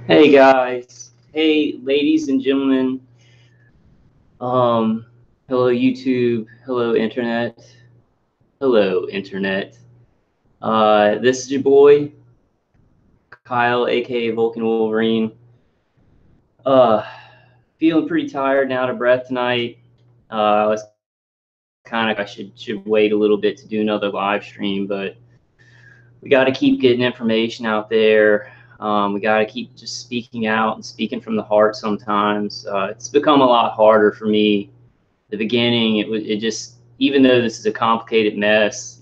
Hey guys, hey ladies and gentlemen, um, hello YouTube, hello internet. This is your boy Kyle, aka Vulcan Wolverine. Uh, Feeling pretty tired and out of breath tonight. I was kind of I should wait a little bit to do another live stream, but we got to keep getting information out there. We got to keep just speaking out and speaking from the heart. Sometimes it's become a lot harder for me. The beginning, it just, even though this is a complicated mess,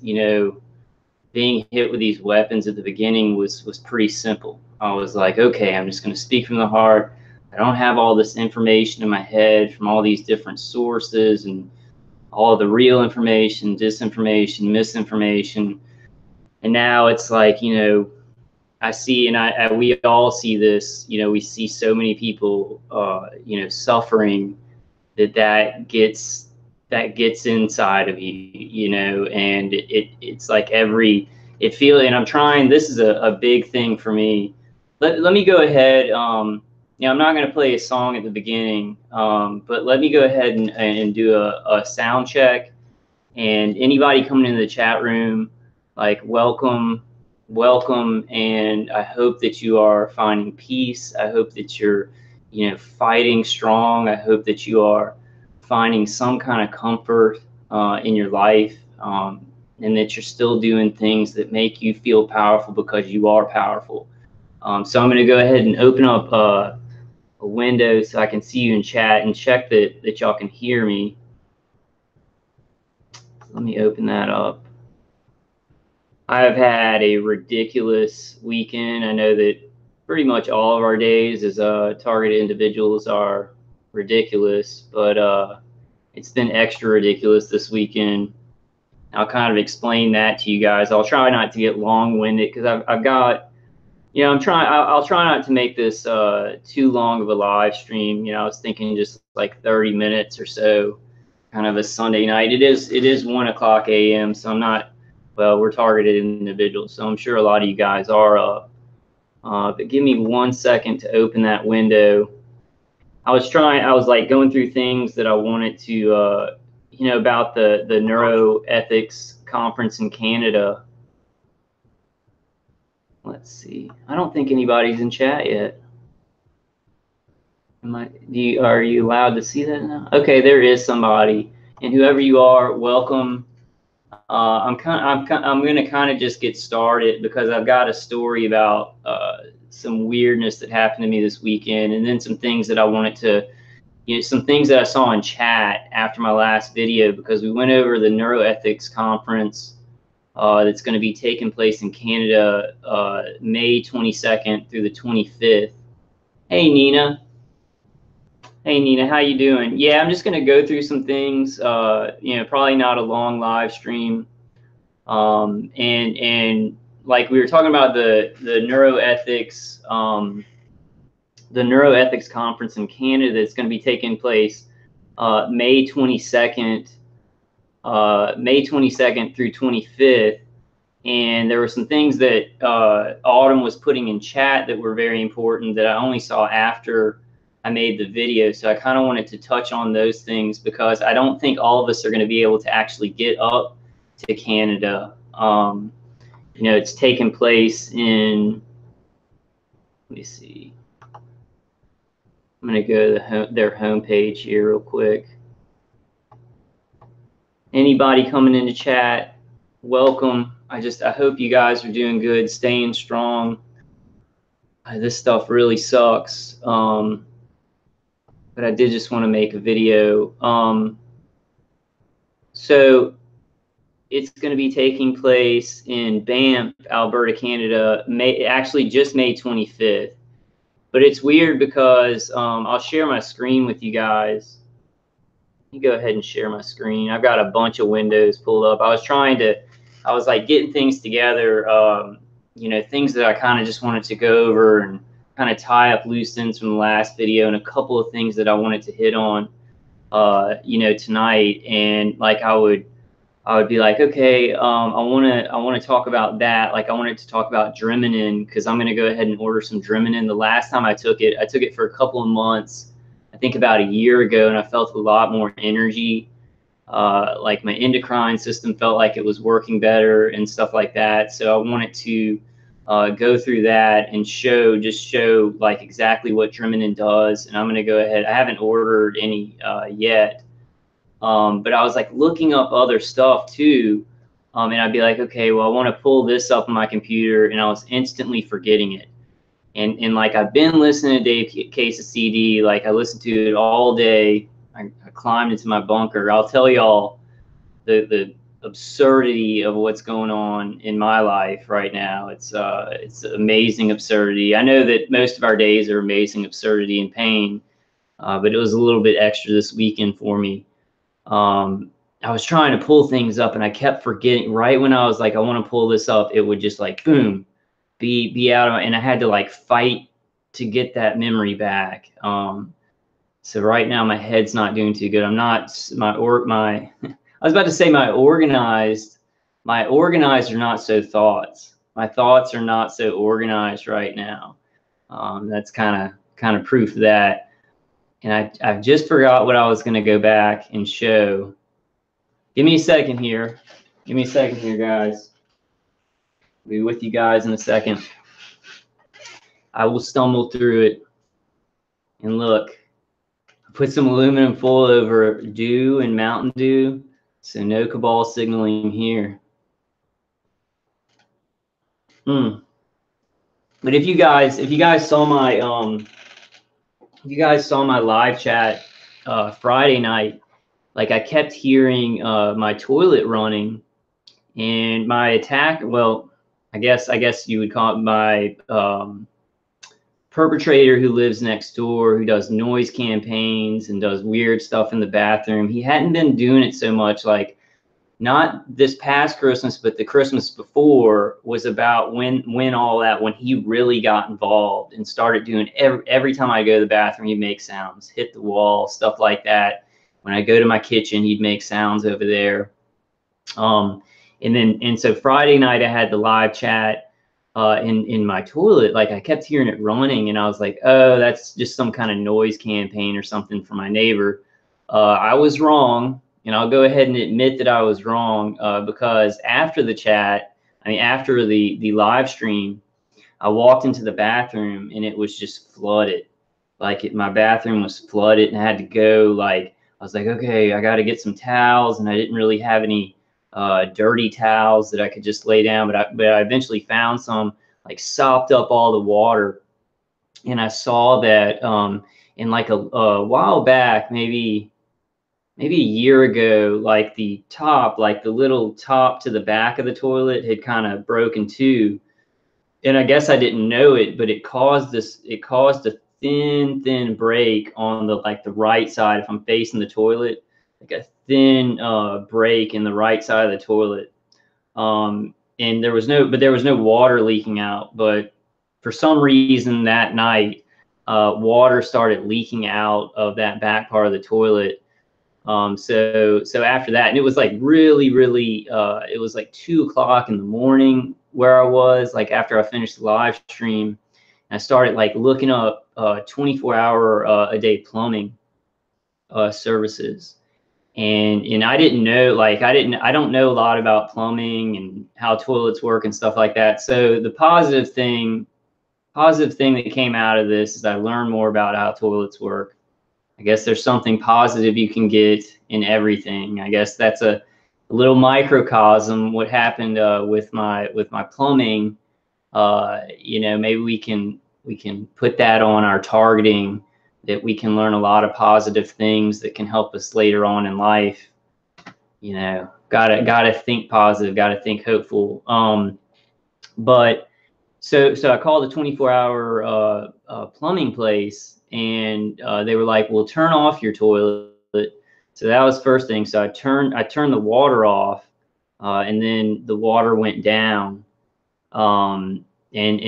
being hit with these weapons at the beginning was pretty simple. I was like, okay, I'm just going to speak from the heart. I don't have all this information in my head from all these different sources and all the real information, disinformation, misinformation. And now it's like, I see, and we all see this, we see so many people, suffering that gets inside of you, and it's like and I'm trying. This is a big thing for me. Let me go ahead. I'm not going to play a song at the beginning, but let me go ahead and do a sound check. And anybody coming into the chat room, like, welcome, and I hope that you are finding peace. I hope that you're, fighting strong. I hope that you are finding some kind of comfort in your life, and that you're still doing things that make you feel powerful because you are powerful. So I'm going to go ahead and open up a window so I can see you in chat and check that y'all can hear me. Let me open that up. I've had a ridiculous weekend. I know that pretty much all of our days as targeted individuals are ridiculous, but it's been extra ridiculous this weekend. I'll kind of explain that to you guys. I'll try not to get long-winded because I've got, I'll try not to make this too long of a live stream. I was thinking just like 30 minutes or so, kind of a Sunday night. It is 1 o'clock a.m. So I'm not, well, we're targeted individuals, so I'm sure a lot of you guys are up. But give me 1 second to open that window. I was like going through things that I wanted to, about the neuroethics conference in Canada. Let's see. I don't think anybody's in chat yet. Are you allowed to see that now? Okay, there is somebody, and whoever you are, welcome. I'm going to kind of just get started because I've got a story about some weirdness that happened to me this weekend, and then some things that I wanted to, some things that I saw in chat after my last video, because we went over the neuroethics conference that's going to be taking place in Canada May 22nd through the 25th. Hey Nina. Hey Nina, how you doing? Yeah, I'm just going to go through some things. Probably not a long live stream. And like we were talking about the neuroethics conference in Canada that's going to be taking place May 22nd through 25th. And there were some things that Autumn was putting in chat that were very important that I only saw after I made the video. So I kind of wanted to touch on those things because I don't think all of us are going to be able to actually get up to Canada. It's taken place in, let me see. I'm going to go to their homepage here real quick. Anybody coming into chat, welcome. I hope you guys are doing good, staying strong. This stuff really sucks. But I did just want to make a video. So it's going to be taking place in Banff, Alberta, Canada, actually just May 25th. But it's weird because I'll share my screen with you guys. Let me go ahead and share my screen. I've got a bunch of windows pulled up. I was like getting things together, things that I kind of just wanted to go over and kind of tie up loose ends from the last video, and a couple of things that I wanted to hit on, tonight. And like I would I would be like, okay, I want to talk about that. Like I wanted to talk about Dreaminin because I'm going to go ahead and order some Dreaminin. The last time I took it for a couple of months, I think about a year ago, and I felt a lot more energy. Like my endocrine system felt like it was working better and stuff like that. So I wanted to go through that and show like exactly what Dreaminin does. And I'm going to go ahead. I haven't ordered any yet. But I was like looking up other stuff too. And I'd be like, okay, well, I want to pull this up on my computer, and I was instantly forgetting it. And like I've been listening to Dave Case's CD, like I listened to it all day. I climbed into my bunker. I'll tell y'all the absurdity of what's going on in my life right now. It's amazing absurdity. I know that most of our days are amazing absurdity and pain, but it was a little bit extra this weekend for me. I was trying to pull things up, and I kept forgetting. Right when I was like, I want to pull this up, it would just like boom, be out of my, and I had to like fight to get that memory back. So right now my head's not doing too good. I'm not my I was about to say my organized are not so thoughts. My thoughts are not so organized right now. That's kind of proof of that. And I've just forgot what I was going to go back and show. Give me a second here. Give me a second here, guys. I'll be with you guys in a second. I will stumble through it. And look, I put some aluminum foil over Dew and Mountain Dew, so no cabal signaling here. But if you guys saw my live chat Friday night, like I kept hearing my toilet running, and my attack. Well, I guess you would call it my perpetrator who lives next door, who does noise campaigns and does weird stuff in the bathroom. He hadn't been doing it so much, like not this past Christmas, but the Christmas before was about when he really got involved and started doing every time I go to the bathroom, he'd make sounds, hit the wall, stuff like that. When I go to my kitchen, he'd make sounds over there. And so Friday night I had the live chat in my toilet. Like I kept hearing it running, and I was like, oh, that's just some kind of noise campaign or something for my neighbor. I was wrong, and I'll go ahead and admit that I was wrong because after the chat, after the live stream, I walked into the bathroom and it was just flooded. Like my bathroom was flooded, and I had to go. Like I was like, okay, I got to get some towels, and I didn't really have any dirty towels that I could just lay down, but I eventually found some, like sopped up all the water. And I saw that in like a while back, maybe a year ago, like the little top to the back of the toilet had kind of broken too. And I guess I didn't know it, but it caused a thin break on the right side. If I'm facing the toilet, like a thin break in the right side of the toilet. And there was no water leaking out, but for some reason that night, water started leaking out of that back part of the toilet. So after that, and it was like really, it was like 2 o'clock in the morning where I was, like after I finished the live stream. I started like looking up 24-hour a day plumbing services. And I didn't know, like I don't know a lot about plumbing and how toilets work and stuff like that. So the positive thing that came out of this is I learned more about how toilets work. I guess there's something positive you can get in everything. I guess that's a little microcosm what happened with my plumbing. Maybe we can put that on our targeting, that we can learn a lot of positive things that can help us later on in life. Gotta think positive, gotta think hopeful. But so I called the 24-hour plumbing place, and they were like, "Well, turn off your toilet." So that was first thing. So I turned the water off, and then the water went down. And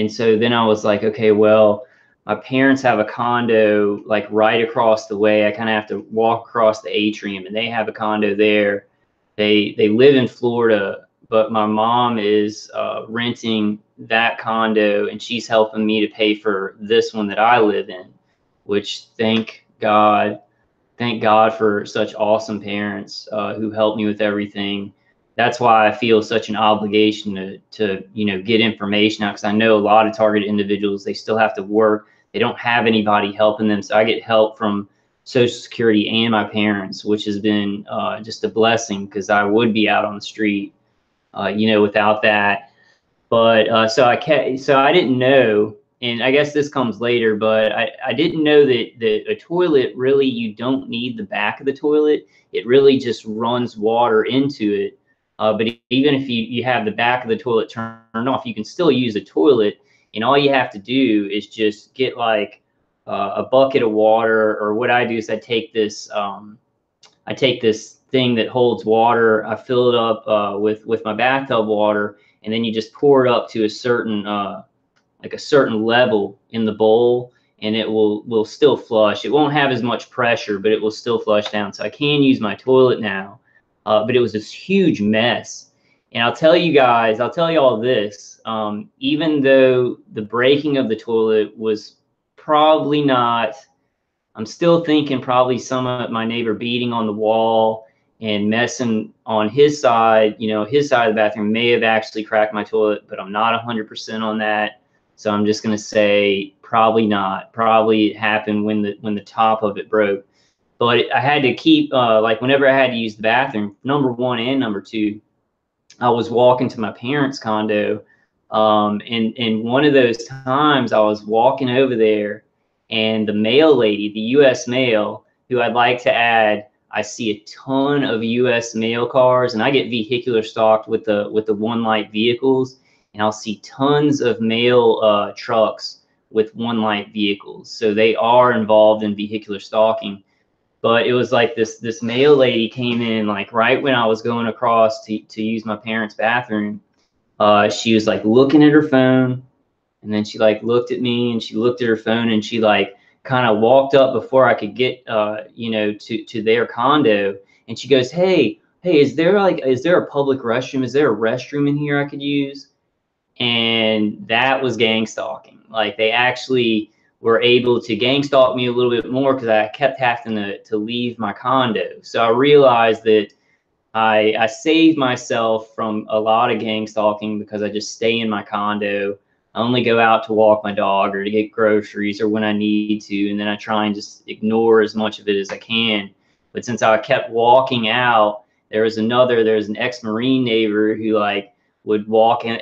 so then I was like, okay, well, my parents have a condo like right across the way. I kind of have to walk across the atrium, and they have a condo there. they live in Florida, but my mom is renting that condo, and she's helping me to pay for this one that I live in, which thank God for such awesome parents who helped me with everything. That's why I feel such an obligation to get information out, because I know a lot of targeted individuals, they still have to work. They don't have anybody helping them. So I get help from Social Security and my parents, which has been just a blessing, because I would be out on the street, without that. But so I didn't know, and I guess this comes later, but I didn't know that a toilet, really, you don't need the back of the toilet. It really just runs water into it. But even if you have the back of the toilet turned off, you can still use a toilet. And all you have to do is just get like a bucket of water, or what I do is I take this thing that holds water. I fill it up with my bathtub water, and then you just pour it up to a certain a certain level in the bowl, and it will still flush. It won't have as much pressure, but it will still flush down. So I can use my toilet now. But it was this huge mess. And I'll tell you all this. Even though the breaking of the toilet was probably not, I'm still thinking probably some of my neighbor beating on the wall and messing on his side. His side of the bathroom may have actually cracked my toilet, but I'm not 100% on that. So I'm just going to say probably not. Probably it happened when the top of it broke. But I had to keep, like whenever I had to use the bathroom, number one and number two, I was walking to my parents' condo. And one of those times I was walking over there, and the mail lady, the U.S. mail, who I'd like to add, I see a ton of U.S. mail cars, and I get vehicular stalked with the one light vehicles, and I'll see tons of mail trucks with one light vehicles. So they are involved in vehicular stalking. But it was like this mail lady came in like right when I was going across to use my parents' bathroom. She was like looking at her phone, and then she like looked at me, and she looked at her phone, and she like kind of walked up before I could get to their condo, and she goes, hey, is there a public restroom? Is there a restroom in here I could use? And that was gang stalking. Like, they actually were able to gang stalk me a little bit more, because I kept having to leave my condo. So I realized that I saved myself from a lot of gang stalking, because I just stay in my condo. I only go out to walk my dog or to get groceries or when I need to, and then I try and just ignore as much of it as I can. But since I kept walking out, there's an ex-Marine neighbor who like would walk in.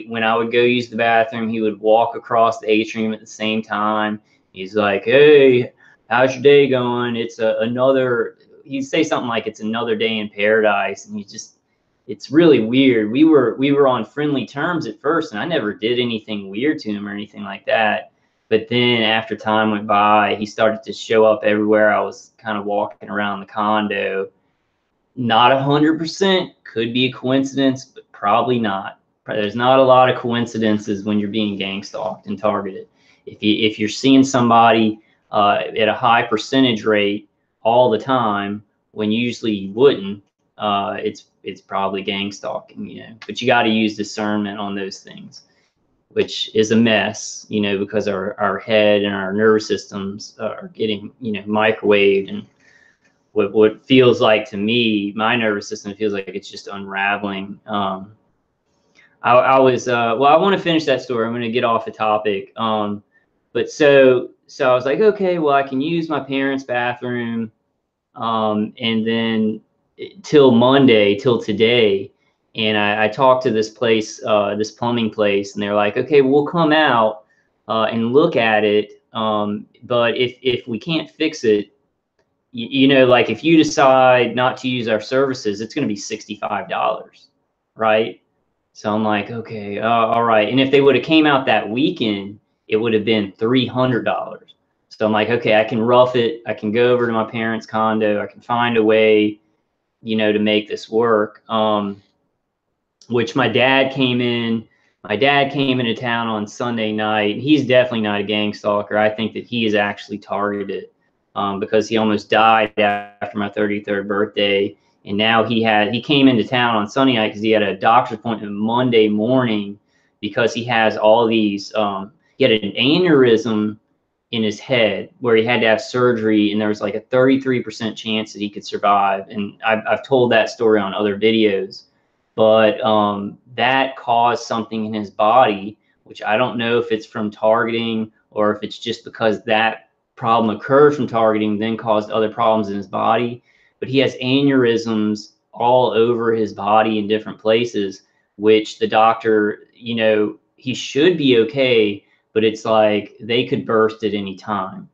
When I would go use the bathroom, he would walk across the atrium at the same time. He's like, hey, how's your day going? It's he'd say something like, it's another day in paradise. And it's really weird. We were on friendly terms at first, and I never did anything weird to him or anything like that. But then after time went by, he started to show up everywhere I was kind of walking around the condo. Not 100%, could be a coincidence, but probably not. There's not a lot of coincidences when you're being gang stalked and targeted. If you're seeing somebody at a high percentage rate all the time, when usually you wouldn't, it's probably gang stalking, But you got to use discernment on those things, which is a mess, because our head and our nervous systems are getting, microwaved. And what feels like to me, my nervous system feels like it's just unraveling. I want to finish that story. I'm going to get off the topic. But so I was like, okay, well, I can use my parents' bathroom. And then till today. And I talked to this place, this plumbing place, and they're like, okay, we'll come out and look at it. But if we can't fix it, like if you decide not to use our services, it's going to be $65, right? So I'm like, okay, all right. And if they would have came out that weekend, it would have been $300. So I'm like, okay, I can rough it. I can go over to my parents' condo. I can find a way, to make this work. Which my dad came into town on Sunday night. He's definitely not a gang stalker. I think that he is actually targeted, because he almost died after my 33rd birthday. And now he came into town on Sunday night because he had a doctor's appointment Monday morning because he has all these, he had an aneurysm in his head where he had to have surgery, and there was like a 33% chance that he could survive. And I've told that story on other videos, but that caused something in his body, which I don't know if it's from targeting or if it's just because that problem occurred from targeting, then caused other problems in his body. But he has aneurysms all over his body in different places, which the doctor, you know, he should be okay, but it's like they could burst at any time.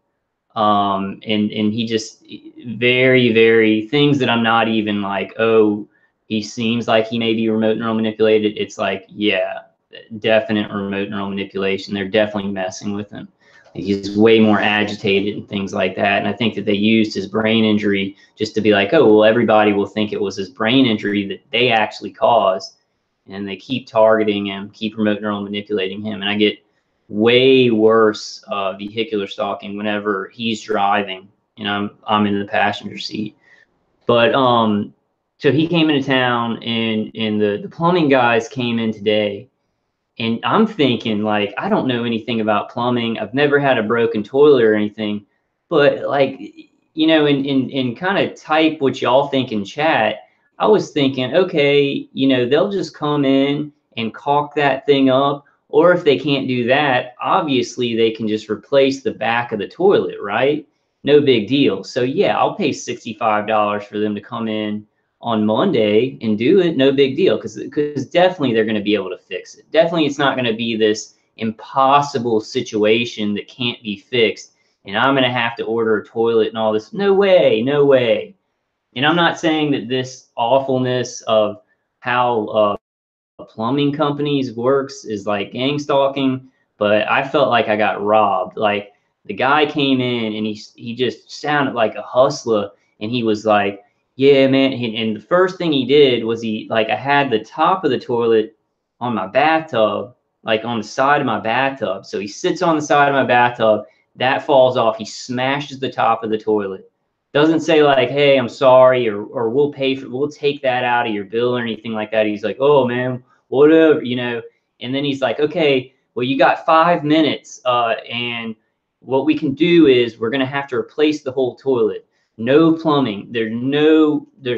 And he just very, very things that I'm not even like, oh, he seems like he may be remote neural manipulated. It's like, yeah, definite remote neural manipulation. They're definitely messing with him. He's way more agitated and things like that. And I think that they used his brain injury just to be like, oh, well, everybody will think it was his brain injury that they actually caused. And they keep targeting him, keep remote neural manipulating him. And I get way worse vehicular stalking whenever he's driving and I'm in the passenger seat. But so he came into town, and the plumbing guys came in today. And I'm thinking, like, I don't know anything about plumbing. I've never had a broken toilet or anything. But, like, you know, in kind of type what y'all think in chat, I was thinking, okay, you know, they'll just come in and caulk that thing up. Or if they can't do that, obviously they can just replace the back of the toilet, right? No big deal. So, yeah, I'll pay $65 for them to come in on Monday and do it, no big deal, because definitely they're going to be able to fix it. Definitely it's not going to be this impossible situation that can't be fixed, and I'm going to have to order a toilet and all this. No way, no way. And I'm not saying that this awfulness of how plumbing companies works is like gang stalking, but I felt like I got robbed. Like the guy came in and he just sounded like a hustler, and he was like, yeah, man. And the first thing he did was I had the top of the toilet on my bathtub, like on the side of my bathtub. So he sits on the side of my bathtub, that falls off. He smashes the top of the toilet. Doesn't say like, hey, I'm sorry, or we'll take that out of your bill or anything like that. He's like, oh man, whatever, you know. And then he's like, okay, well, you got 5 minutes, and what we can do is we're gonna have to replace the whole toilet. No plumbing. There's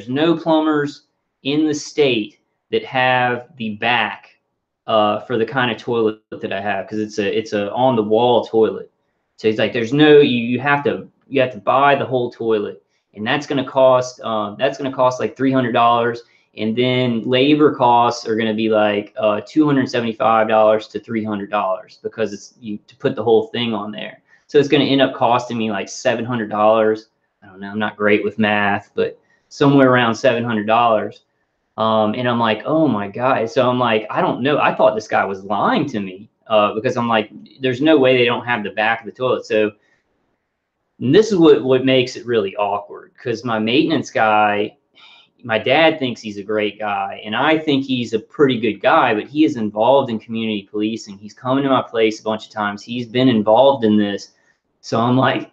no plumbers in the state that have the back for the kind of toilet that I have, because it's a on the wall toilet. So he's like, there's no, you have to buy the whole toilet, and that's gonna cost like $300, and then labor costs are gonna be like $275 to $300 because it's to put the whole thing on there. So it's gonna end up costing me like $700. I don't know, I'm not great with math, but somewhere around $700. And I'm like, oh my God. So I'm like, I don't know. I thought this guy was lying to me because I'm like, there's no way they don't have the back of the toilet. So this is what makes it really awkward, because my maintenance guy, my dad thinks he's a great guy, and I think he's a pretty good guy, but he is involved in community policing. He's coming to my place a bunch of times. He's been involved in this. So I'm like,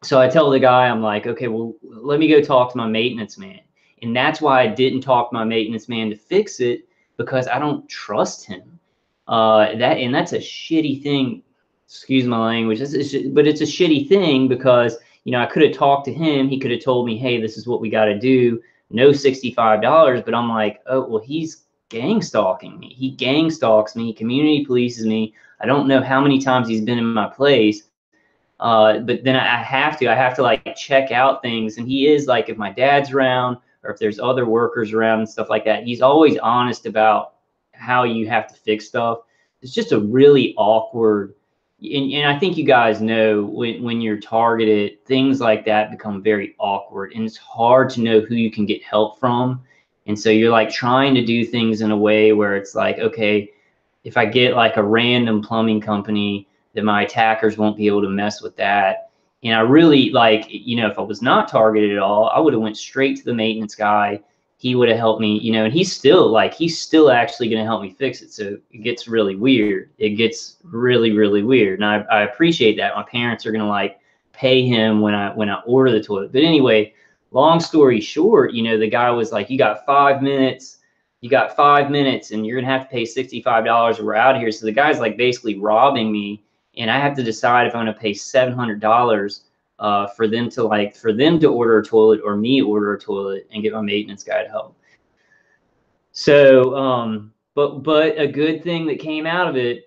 so I tell the guy, I'm like, okay, well, let me go talk to my maintenance man. And that's why I didn't talk to my maintenance man to fix it, because I don't trust him. That's a shitty thing. Excuse my language, but it's a shitty thing because, you know, I could have talked to him. He could have told me, hey, this is what we got to do. No $65. But I'm like, oh, well, he's gang stalking me. He gang stalks me. Community polices me. I don't know how many times he's been in my place. But then I have to like check out things. And he is like, if my dad's around or if there's other workers around and stuff like that, he's always honest about how you have to fix stuff. It's just a really awkward, and I think you guys know when you're targeted, things like that become very awkward, and it's hard to know who you can get help from. And so you're like trying to do things in a way where it's like, okay, if I get like a random plumbing company, that my attackers won't be able to mess with that. And I really like, you know, if I was not targeted at all, I would have went straight to the maintenance guy. He would have helped me, you know, and he's still actually going to help me fix it. So it gets really weird. It gets really, really weird. And I appreciate that. My parents are going to like pay him when I order the toilet. But anyway, long story short, you know, the guy was like, you got 5 minutes. You got 5 minutes and you're going to have to pay $65 or we're out of here. So the guy's like basically robbing me. And I have to decide if I'm going to pay $700 for them to order a toilet or me order a toilet and get my maintenance guy to help. So, but a good thing that came out of it,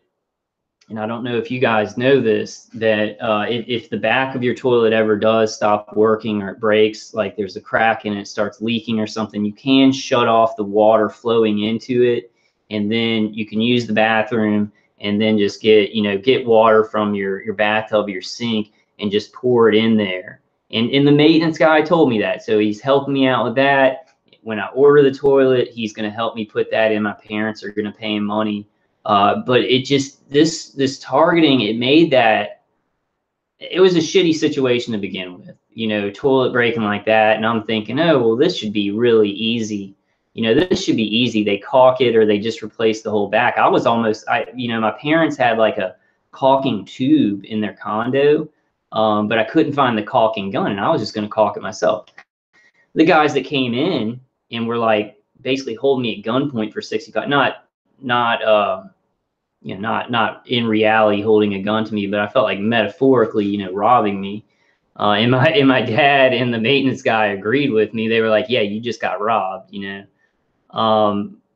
and I don't know if you guys know this, that if the back of your toilet ever does stop working or it breaks, like there's a crack and it starts leaking or something, you can shut off the water flowing into it, and then you can use the bathroom and then just get water from your bathtub, your sink, and just pour it in there. And the maintenance guy told me that, so he's helping me out with that. When I order the toilet, he's going to help me put that in. My parents are going to pay him money. But it just, this targeting, it made that, it was a shitty situation to begin with, you know, toilet breaking like that. And I'm thinking, oh, well, this should be really easy. You know, this should be easy. They caulk it or they just replace the whole back. My parents had like a caulking tube in their condo, but I couldn't find the caulking gun and I was just going to caulk it myself. The guys that came in and were like basically holding me at gunpoint for 65, not in reality holding a gun to me, but I felt like metaphorically, you know, robbing me. And my dad and the maintenance guy agreed with me. They were like, "Yeah, you just got robbed," you know.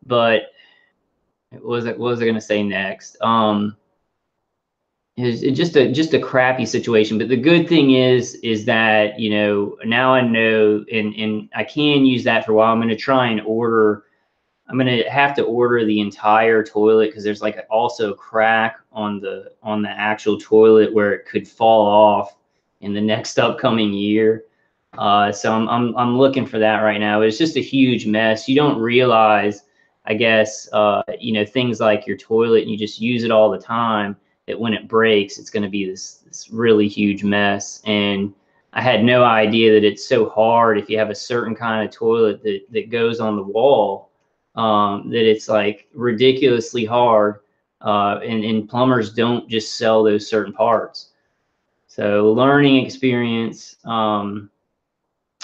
But what was I gonna say next? It's just a crappy situation. But the good thing is that, you know, now I know, and I can use that for a while. I'm gonna have to order the entire toilet because there's like also a crack on the actual toilet where it could fall off in the next upcoming year. So I'm looking for that right now. It's just a huge mess. You don't realize, I guess, you know, things like your toilet and you just use it all the time, that when it breaks, it's going to be this really huge mess. And I had no idea that it's so hard if you have a certain kind of toilet that goes on the wall, that it's like ridiculously hard. And plumbers don't just sell those certain parts. So learning experience.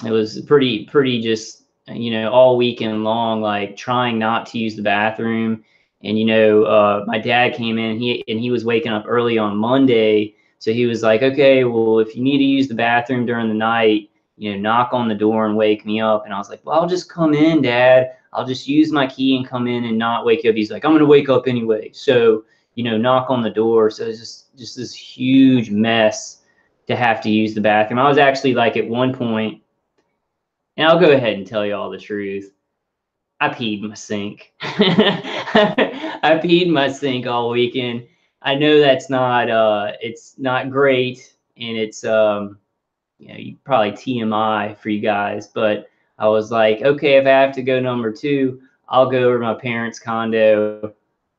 It was pretty just, you know, all weekend long, like trying not to use the bathroom. And, you know, my dad came in, he was waking up early on Monday. So he was like, okay, well, if you need to use the bathroom during the night, you know, knock on the door and wake me up. And I was like, well, I'll just come in, Dad. I'll just use my key and come in and not wake you up. He's like, I'm going to wake up anyway. So, you know, knock on the door. So it's just this huge mess to have to use the bathroom. I was actually like at one point, and I'll go ahead and tell you all the truth, I peed my sink. I peed my sink all weekend. I know that's not it's not great, and it's you know, probably TMI for you guys, but I was like, okay, if I have to go number two, I'll go over to my parents' condo.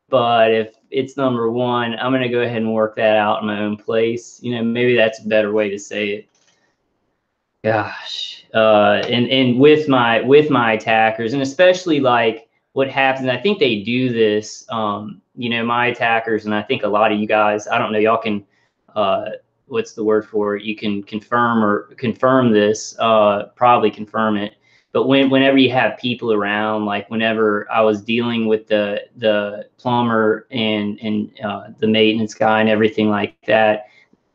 But if it's number one, I'm gonna go ahead and work that out in my own place. You know, maybe that's a better way to say it. Gosh, and with my attackers, and especially like what happens, I think they do this, you know, my attackers, and I think a lot of you guys, I don't know, y'all can, what's the word for it? You can confirm this, probably confirm it. But whenever you have people around, like whenever I was dealing with the plumber and the maintenance guy and everything like that,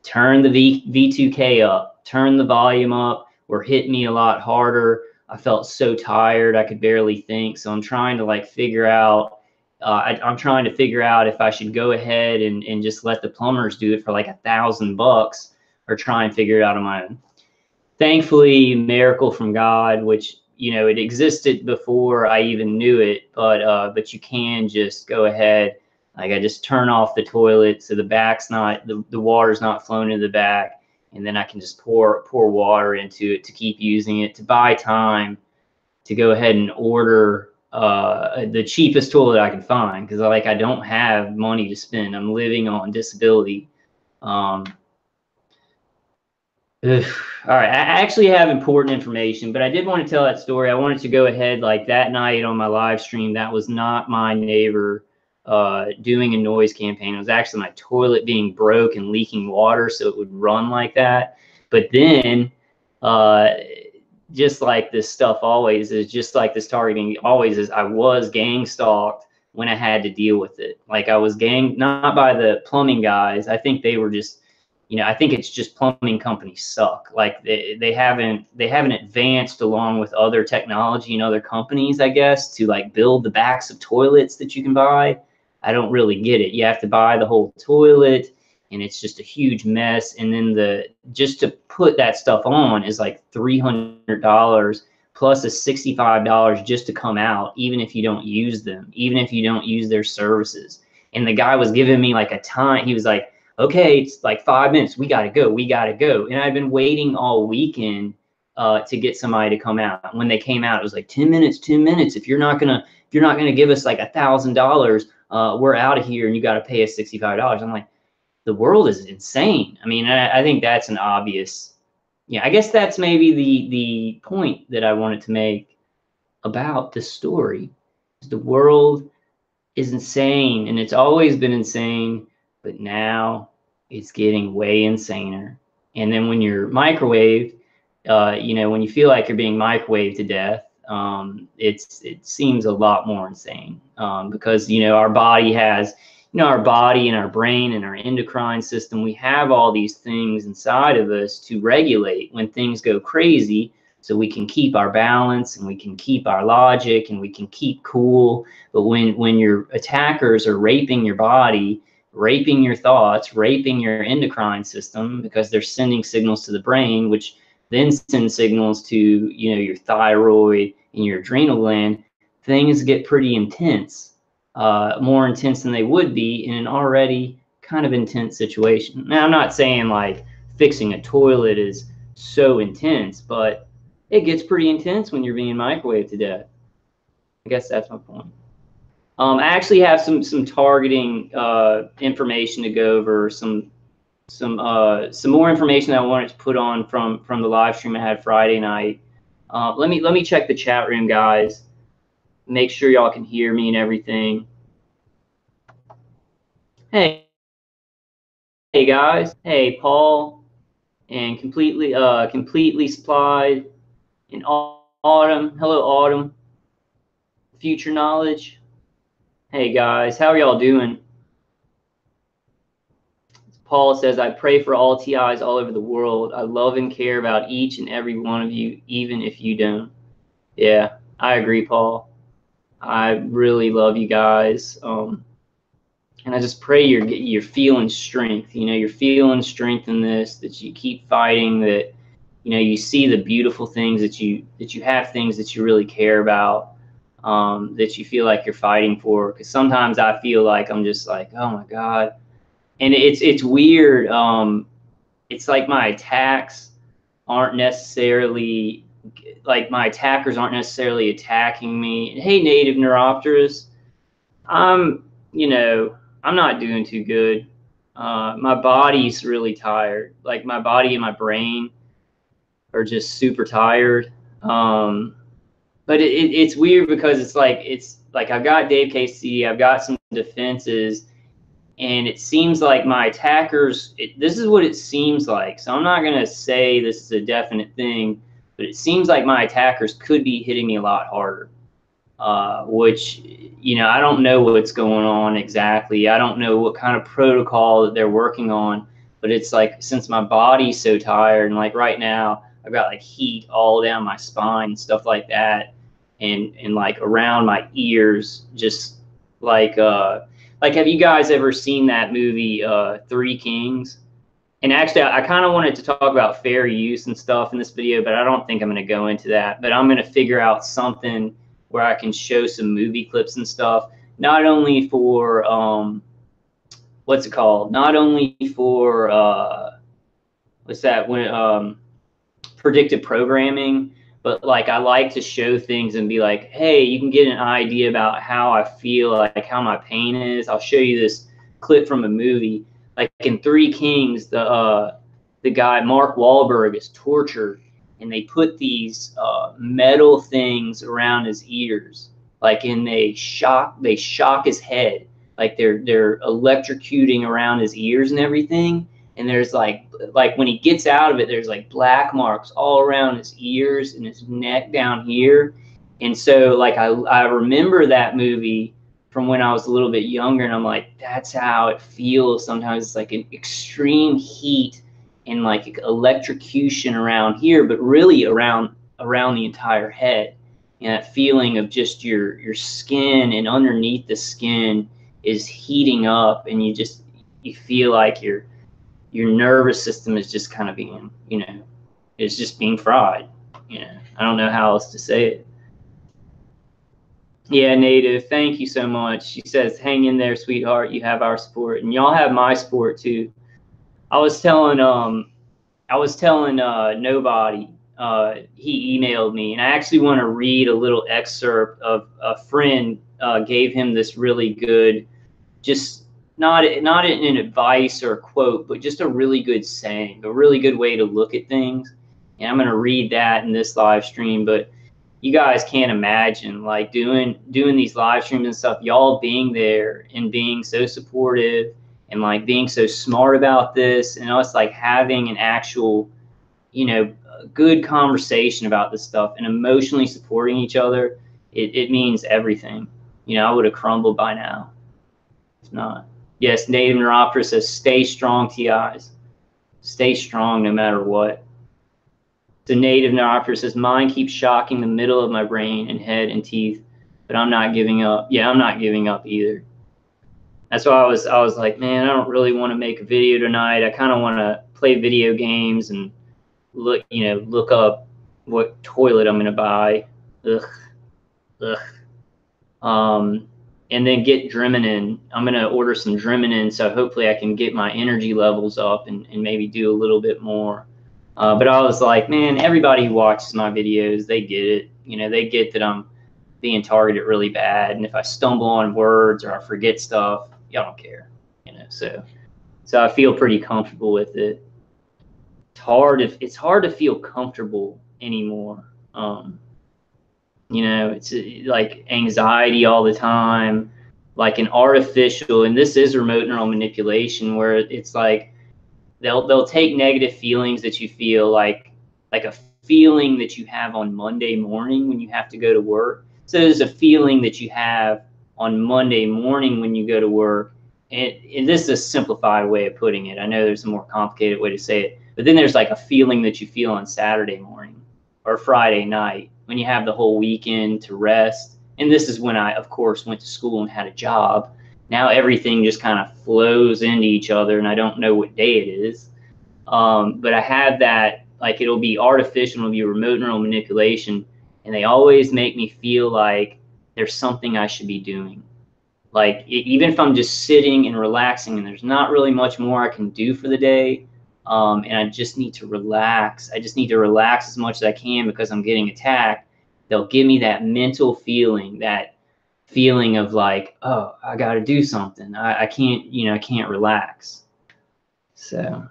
turn the V2K up, turn the volume up, or hit me a lot harder. I felt so tired, I could barely think. So I'm trying to like figure out, I'm trying to figure out if I should go ahead and just let the plumbers do it for like $1,000 or try and figure it out on my own. Thankfully, miracle from God, which, you know, it existed before I even knew it, but you can just go ahead. Like I just turn off the toilet so the back's not, the water's not flowing into the back, and then I can just pour water into it to keep using it, to buy time to go ahead and order the cheapest toilet I can find, because I don't have money to spend. I'm living on disability. Ugh. All right, I actually have important information, but I did want to tell that story. I wanted to go ahead, like that night on my live stream, that was not my neighbor doing a noise campaign. It was actually my toilet being broke and leaking water, so it would run like that. But then just like this stuff always is, just like this targeting always is, I was gang stalked when I had to deal with it. Like I was gang, not by the plumbing guys. I think they were just, I think it's just plumbing companies suck. Like they haven't advanced along with other technology and other companies, I guess, to like build the backs of toilets that you can buy. I don't really get it. You have to buy the whole toilet, and it's just a huge mess. And then just to put that stuff on is like $300 plus a $65 just to come out, even if you don't use them, even if you don't use their services. And the guy was giving me like a time. He was like, okay, it's like 5 minutes. We gotta go. We gotta go. And I've been waiting all weekend to get somebody to come out. When they came out, it was like 10 minutes, 10 minutes. If you're not gonna give us like $1,000, we're out of here, and you got to pay us $65. I'm like, the world is insane. I mean, I think that's an obvious. Yeah, I guess that's maybe the point that I wanted to make about this story. The world is insane, and it's always been insane, but now it's getting way insaner. And then when you're microwaved, when you feel like you're being microwaved to death, it seems a lot more insane, because our body has, our body and our brain and our endocrine system, we have all these things inside of us to regulate when things go crazy, so we can keep our balance and we can keep our logic and we can keep cool. But when your attackers are raping your body, raping your thoughts, raping your endocrine system, because they're sending signals to the brain, which then send signals to your thyroid and your adrenal gland, things get pretty intense, more intense than they would be in an already kind of intense situation. Now, I'm not saying like fixing a toilet is so intense, but it gets pretty intense when you're being microwaved to death. I guess that's my point. I actually have some targeting information to go over, some more information that I wanted to put on from the live stream I had Friday night. Let me check the chat room, guys. Make sure y'all can hear me and everything. Hey guys. Hey Paul, and completely supplied. And Autumn. Hello Autumn. Future knowledge. Hey guys, how are y'all doing? Paul says, I pray for all TIs all over the world. I love and care about each and every one of you, even if you don't. Yeah, I agree, Paul. I really love you guys. And I just pray you're feeling strength. You're feeling strength in this, that you keep fighting, that you see the beautiful things, that you have things that you really care about, that you feel like you're fighting for. Because sometimes I feel like I'm just like, oh my God. And it's weird. It's like my attacks aren't necessarily, like my attackers aren't necessarily attacking me. Hey, native neuropterus, I'm not doing too good. My body's really tired. Like my body and my brain are just super tired. But it's weird because it's like I've got Dave KC, I've got some defenses. And it seems like my attackers, this is what it seems like. So I'm not going to say this is a definite thing, but it seems like my attackers could be hitting me a lot harder, which, I don't know what's going on exactly. I don't know what kind of protocol that they're working on, but it's like, since my body's so tired, and like right now, I've got like heat all down my spine and stuff like that. And like around my ears, just like, have you guys ever seen that movie, Three Kings? And actually, I kind of wanted to talk about fair use and stuff in this video, but I don't think I'm going to go into that. But I'm going to figure out something where I can show some movie clips and stuff, not only for, what's it called? Not only for, what's that, when, predictive programming, but like I like to show things and be like, hey, you can get an idea about how I feel, like how my pain is. I'll show you this clip from a movie. Like in Three Kings, the guy Mark Wahlberg is tortured, and they put these metal things around his ears, like, and they shock his head, like they're electrocuting around his ears and everything. and there's like when he gets out of it, there's like black marks all around his ears and his neck down here. And so like I remember that movie from when I was a little bit younger, and I'm like, that's how it feels sometimes. It's like an extreme heat and like electrocution around here, but really around the entire head. And that feeling of just your skin and underneath the skin is heating up, and you feel like your nervous system is just kind of being, it's just being fried. I don't know how else to say it. Yeah, Native, thank you so much. She says, hang in there, sweetheart. You have our support, and y'all have my support too. I was telling Nobody, he emailed me, and I actually want to read a little excerpt of a friend gave him this really good, just not an advice or a quote, but just a really good saying, a really good way to look at things. And I'm going to read that in this live stream. But you guys can't imagine like doing these live streams and stuff, y'all being there and being so supportive and like being so smart about this, and us like having an actual, good conversation about this stuff and emotionally supporting each other. It means everything. I would have crumbled by now. It's not. Yes, Native Neuropter says, stay strong, TIs. Stay strong no matter what. The Native Neuropter says, mine keeps shocking the middle of my brain and head and teeth, but I'm not giving up. Yeah, I'm not giving up either. That's why I was like, man, I don't really want to make a video tonight. I kind of want to play video games and look up what toilet I'm going to buy. Ugh. And then get Dreaming. I'm going to order some Dreaming, so hopefully I can get my energy levels up and maybe do a little bit more. But I was like, man, everybody who watches my videos, they get it. They get that I'm being targeted really bad. And if I stumble on words or I forget stuff, y'all don't care. So I feel pretty comfortable with it. It's hard to feel comfortable anymore. It's like anxiety all the time, like an artificial, and this is remote neural manipulation, where it's like they'll take negative feelings that you feel, like a feeling that you have on Monday morning when you have to go to work. So there's a feeling that you have on Monday morning when you go to work, and this is a simplified way of putting it. I know there's a more complicated way to say it, but then there's like a feeling that you feel on Saturday morning or Friday night when you have the whole weekend to rest. And this is when I, of course, went to school and had a job. Now everything just kind of flows into each other, and I don't know what day it is. But I have that, like, it'll be artificial, it'll be remote neural manipulation, and they always make me feel like there's something I should be doing. Like, even if I'm just sitting and relaxing and there's not really much more I can do for the day, and I just need to relax. I just need to relax as much as I can because I'm getting attacked. They'll give me that mental feeling, that feeling of like, oh, I got to do something. I can't, I can't relax. So,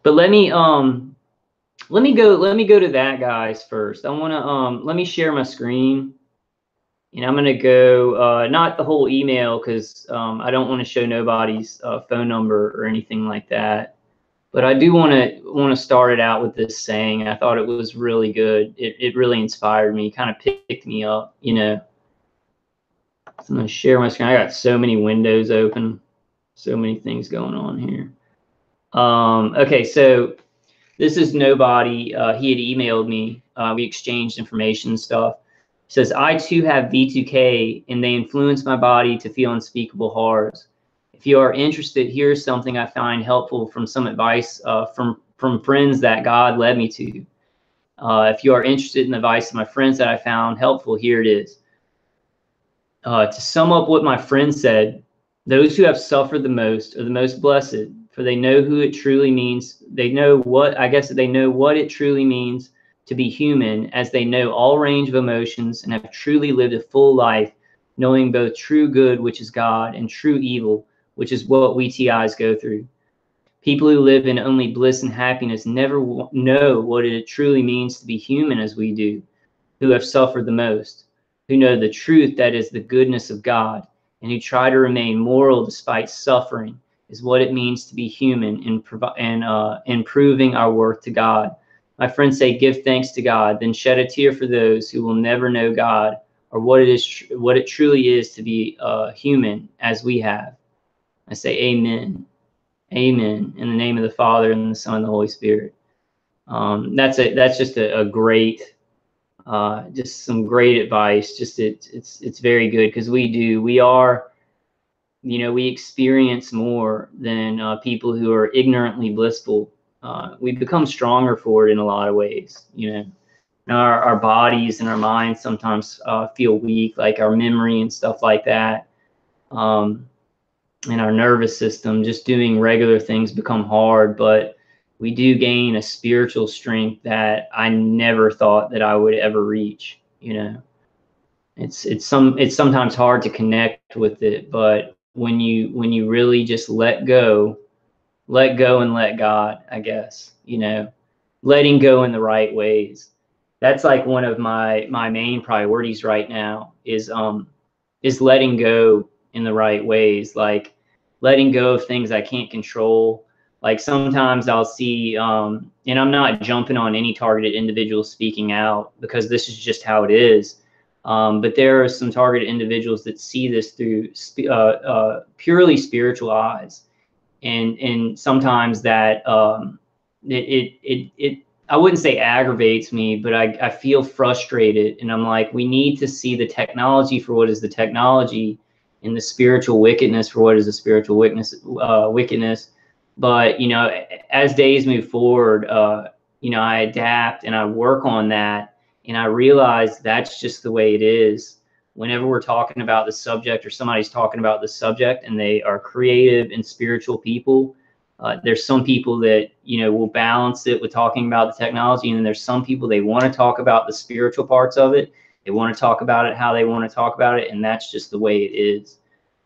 but let me go to that, guys, first. I want to, let me share my screen, and I'm going to go, not the whole email, because I don't want to show nobody's phone number or anything like that. But I do want to start it out with this saying. I thought it was really good. It really inspired me, kind of picked me up, So I'm going to share my screen. I got so many windows open, so many things going on here. Okay, so this is Nobody. He had emailed me. We exchanged information and stuff. He says, I too have V2K, and they influence my body to feel unspeakable horrors. If you are interested, here's something I find helpful from some advice from friends that God led me to. If you are interested in the advice of my friends that I found helpful, here it is. To sum up what my friend said, those who have suffered the most are the most blessed, for they know who it truly means. They know what it truly means to be human, as they know all range of emotions and have truly lived a full life, knowing both true good, which is God, and true evil, which is what we TIs go through. People who live in only bliss and happiness never know what it truly means to be human as we do, who have suffered the most, who know the truth that is the goodness of God, and who try to remain moral despite suffering, is what it means to be human and proving our worth to God. My friends say, give thanks to God, then shed a tear for those who will never know God or what it truly is to be human as we have. I say amen. Amen. In the name of the Father and the Son and the Holy Spirit. That's just a great, just some great advice. Just it's very good, because we are, we experience more than people who are ignorantly blissful. We become stronger for it in a lot of ways. Our bodies and our minds sometimes feel weak, like our memory and stuff like that. And our nervous system, just doing regular things become hard, but we do gain a spiritual strength that I never thought that I would ever reach. It's sometimes hard to connect with it, but when you really just let go and let God, I guess, letting go in the right ways. That's like one of my main priorities right now is letting go in the right ways, like letting go of things I can't control. Like sometimes I'll see, and I'm not jumping on any targeted individual speaking out, because this is just how it is. But there are some targeted individuals that see this through purely spiritual eyes, and sometimes that it I wouldn't say aggravates me, but I feel frustrated, and I'm like, we need to see the technology for what is the technology, and the spiritual wickedness for what is the spiritual wickedness. But as days move forward, I adapt and I work on that, and I realize that's just the way it is. Whenever we're talking about the subject, or somebody's talking about the subject, and they are creative and spiritual people, there's some people that will balance it with talking about the technology, and then there's some people, they want to talk about the spiritual parts of it. They want to talk about it how they want to talk about it, and that's just the way it is.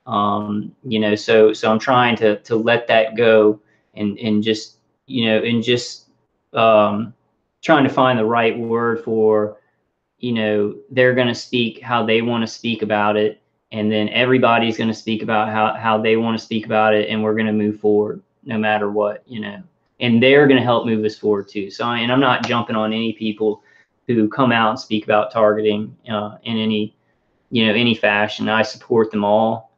So I'm trying to let that go, and just trying to find the right word for, they're going to speak how they want to speak about it, and then everybody's going to speak about how they want to speak about it, and we're going to move forward no matter what, and they're going to help move us forward too. So, and I'm not jumping on any people who come out and speak about targeting in any fashion. I support them all.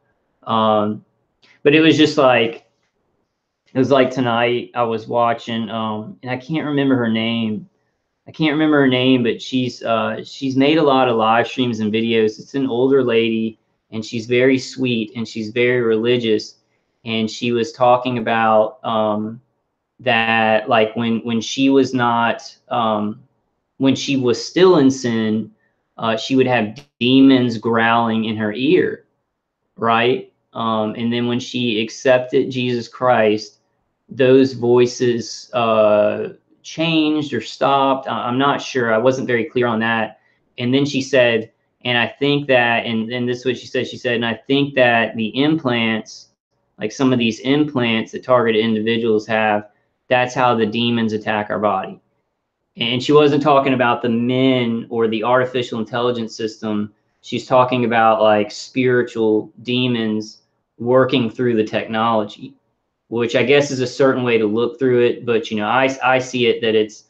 But it was like tonight I was watching, and I can't remember her name. But she's made a lot of live streams and videos. It's an older lady, and she's very sweet, and she's very religious. And she was talking about that, like when she was not, when she was still in sin, she would have demons growling in her ear, right? And then when she accepted Jesus Christ, those voices changed or stopped. I'm not sure. I wasn't very clear on that. And then she said, and I think that, and this is what she said. She said, and I think that the implants, like some of these implants that targeted individuals have, that's how the demons attack our body. And she wasn't talking about the men or the artificial intelligence system. She's talking about like spiritual demons working through the technology, which I guess is a certain way to look through it. But I see it that it's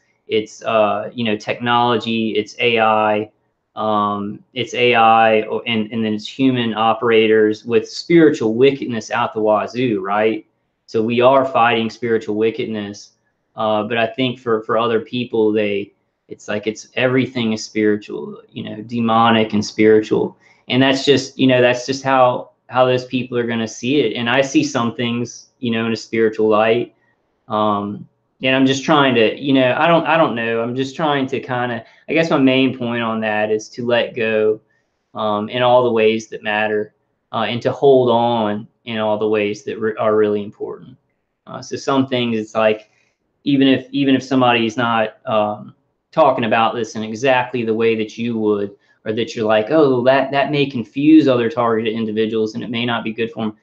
technology, it's AI, and then it's human operators with spiritual wickedness out the wazoo, right? So we are fighting spiritual wickedness, but I think for other people, it's like everything is spiritual, demonic and spiritual, and that's just how those people are going to see it. And I see some things, in a spiritual light. And I'm just trying to, I don't know. I'm just trying to kind of, I guess my main point on that is to let go in all the ways that matter, and to hold on in all the ways that are really important. So some things, it's like, even if somebody's not talking about this in exactly the way that you would, or that you're like, oh, that may confuse other targeted individuals and it may not be good for them.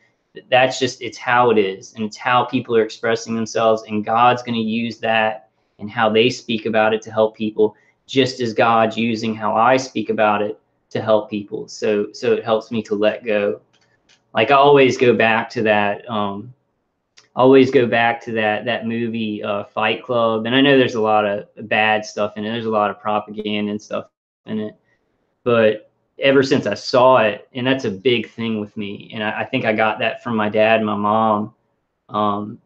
That's just, it's how it is, and it's how people are expressing themselves, and God's going to use that and how they speak about it to help people, just as God's using how I speak about it to help people. So it helps me to let go. Like I always go back to that, always go back to that movie Fight Club, and I know there's a lot of bad stuff in it. There's a lot of propaganda and stuff in it, but ever since I saw it, and that's a big thing with me, and I think I got that from my dad and my mom.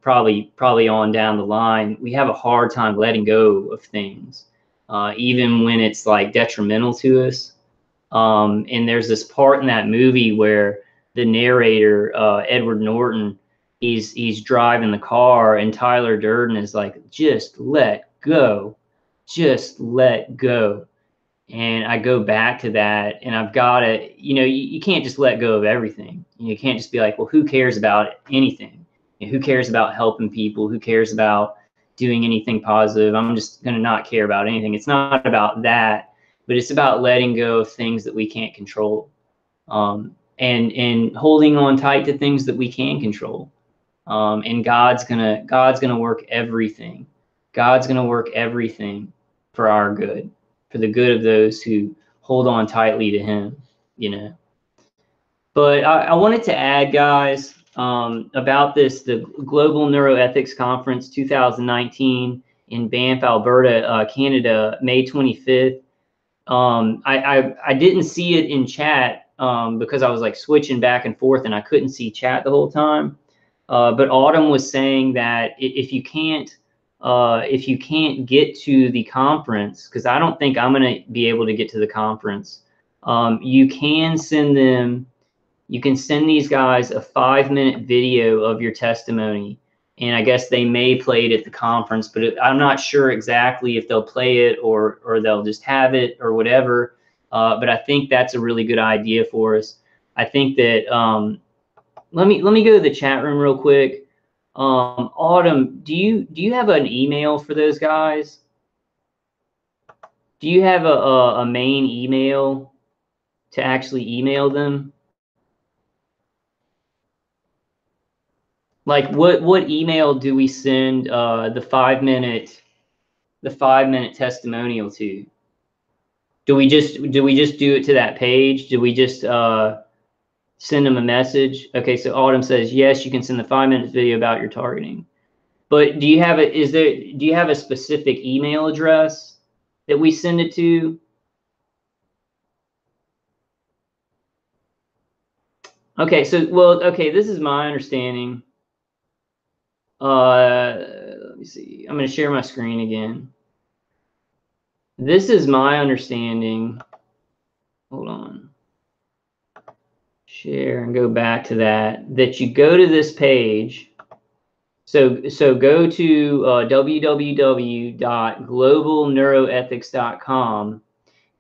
Probably on down the line, we have a hard time letting go of things, even when it's like detrimental to us. And there's this part in that movie where the narrator, Edward Norton, he's driving the car, and Tyler Durden is like, just let go, just let go. And I go back to that, and I've got to, you can't just let go of everything. You can't just be like, well, who cares about anything? Who cares about helping people? Who cares about doing anything positive? I'm just going to not care about anything. It's not about that, but it's about letting go of things that we can't control, and holding on tight to things that we can control. And God's gonna work everything. God's gonna work everything for our good, for the good of those who hold on tightly to Him. But I wanted to add, guys, about the Global Neuroethics Conference 2019 in Banff, Alberta, Canada, May 25th. I didn't see it in chat because I was like switching back and forth, and I couldn't see chat the whole time. But Autumn was saying that if you can't get to the conference, because I don't think I'm going to be able to get to the conference, you can send these guys a 5-minute video of your testimony. And I guess they may play it at the conference, but I'm not sure exactly if they'll play it or they'll just have it or whatever. But I think that's a really good idea for us. I think that let me go to the chat room real quick. Autumn, do you have an email for those guys? Do you have a main email to actually email them? Like what email do we send the 5-minute testimonial to? Do we just do it to that page? Do we just send them a message? Okay, so Autumn says yes, you can send the 5-minute video about your targeting. But do you have a specific email address that we send it to? Okay, okay, this is my understanding. Let me see. I'm going to share my screen again. This is my understanding. Hold on. Share and go back to that you go to this page. So go to www.globalneuroethics.com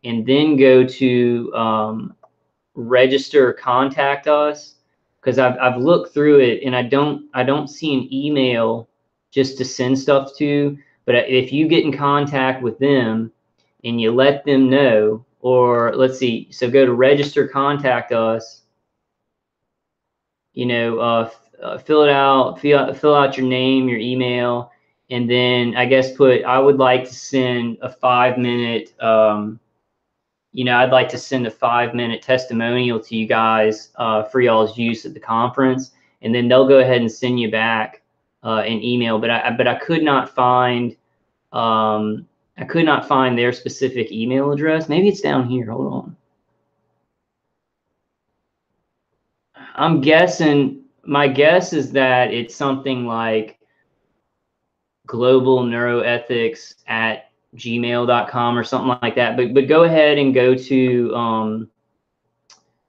and then go to register contact us, because I've looked through it and I don't see an email just to send stuff to. But if you get in contact with them and you let them know, or let's see, so go to register contact us, fill it out, fill out your name, your email, and then I guess put, I would like to send a 5-minute, I'd like to send a 5-minute testimonial to you guys for y'all's use at the conference, and then they'll go ahead and send you back an email. But I could not find their specific email address. Maybe it's down here. Hold on. I'm guessing. My guess is that it's something like globalneuroethics@gmail.com or something like that. But go ahead and go to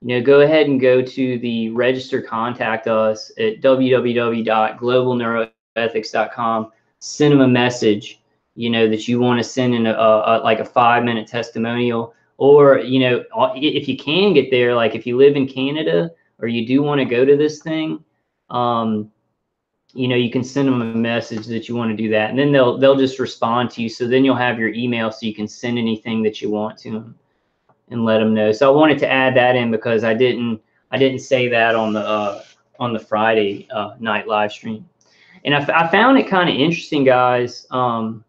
the register contact us at www.globalneuroethics.com. Send them a message, that you want to send in like a 5-minute testimonial, or if you can get there, like if you live in Canada or you do want to go to this thing, you can send them a message that you want to do that, and then they'll just respond to you. So then you'll have your email, so you can send anything that you want to them and let them know. So I wanted to add that in because I didn't say that on the Friday night live stream. And I found it kind of interesting, guys. Hold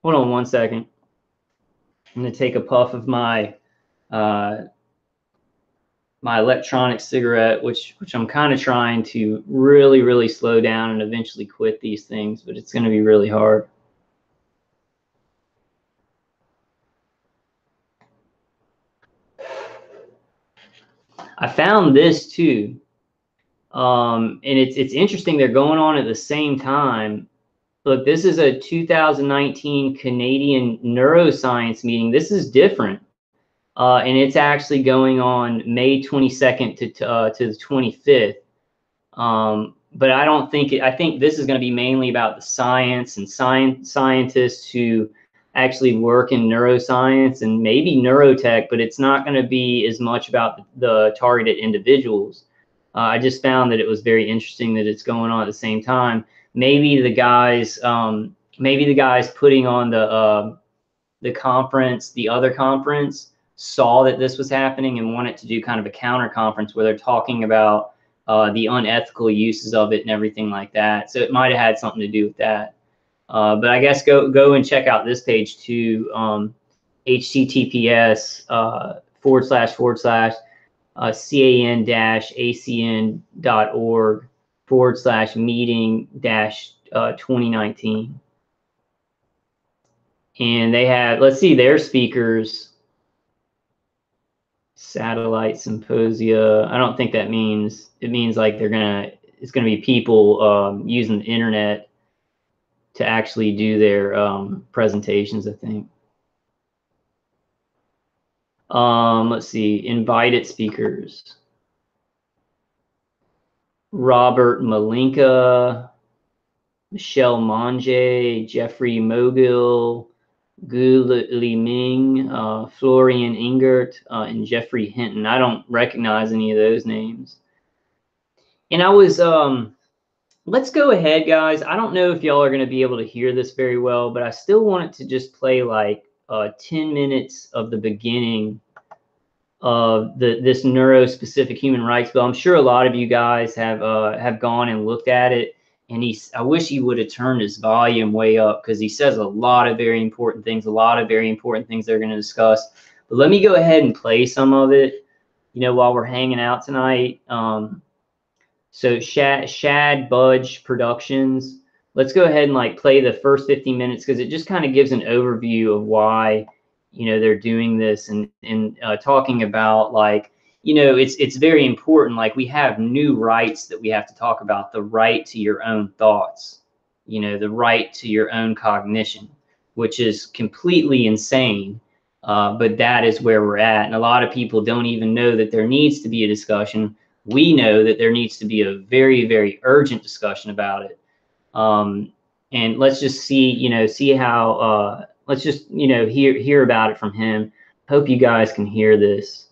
on one second. I'm going to take a puff of my my electronic cigarette, which I'm kind of trying to really slow down and eventually quit these things, but it's going to be really hard. I found this too, and it's interesting. They're going on at the same time. Look, this is a 2019 Canadian Neuroscience meeting. This is different, and it's actually going on May 22nd to the 25th. But I don't think I think this is going to be mainly about the science and scientists who actually work in neuroscience and maybe neurotech, but it's not going to be as much about the targeted individuals. I just found that it was very interesting that it's going on at the same time. Maybe maybe the guys putting on the conference, the other conference, saw that this was happening and wanted to do kind of a counter conference where they're talking about the unethical uses of it and everything like that. So it might have had something to do with that. But I guess go and check out this page too. HTTPS / can-acn.org/meeting-2019. And they have, let's see, their speakers, satellite symposia. I don't think that means, it means like it's gonna be people using the internet to actually do their presentations, I think. Let's see, invited speakers. Robert Malinka, Michelle Monge, Jeffrey Mogil, Gu Li Ming, Florian Ingert, and Jeffrey Hinton. I don't recognize any of those names. And I was, let's go ahead, guys. I don't know if y'all are going to be able to hear this very well, but I still wanted to just play like 10 minutes of the beginning of this neuro-specific human rights bill. I'm sure a lot of you guys have gone and looked at it. And I wish he would have turned his volume way up because he says a lot of very important things, they're going to discuss. But let me go ahead and play some of it, while we're hanging out tonight. So Shad Budge Productions. Let's go ahead and like play the first 15 minutes because it just kind of gives an overview of why, they're doing this and talking about like, it's very important. Like we have new rights that we have to talk about: the right to your own thoughts, the right to your own cognition, which is completely insane. But that is where we're at. And a lot of people don't even know that there needs to be a discussion. We know that there needs to be a very urgent discussion about it. And let's just see how, let's just, hear about it from him. Hope you guys can hear this.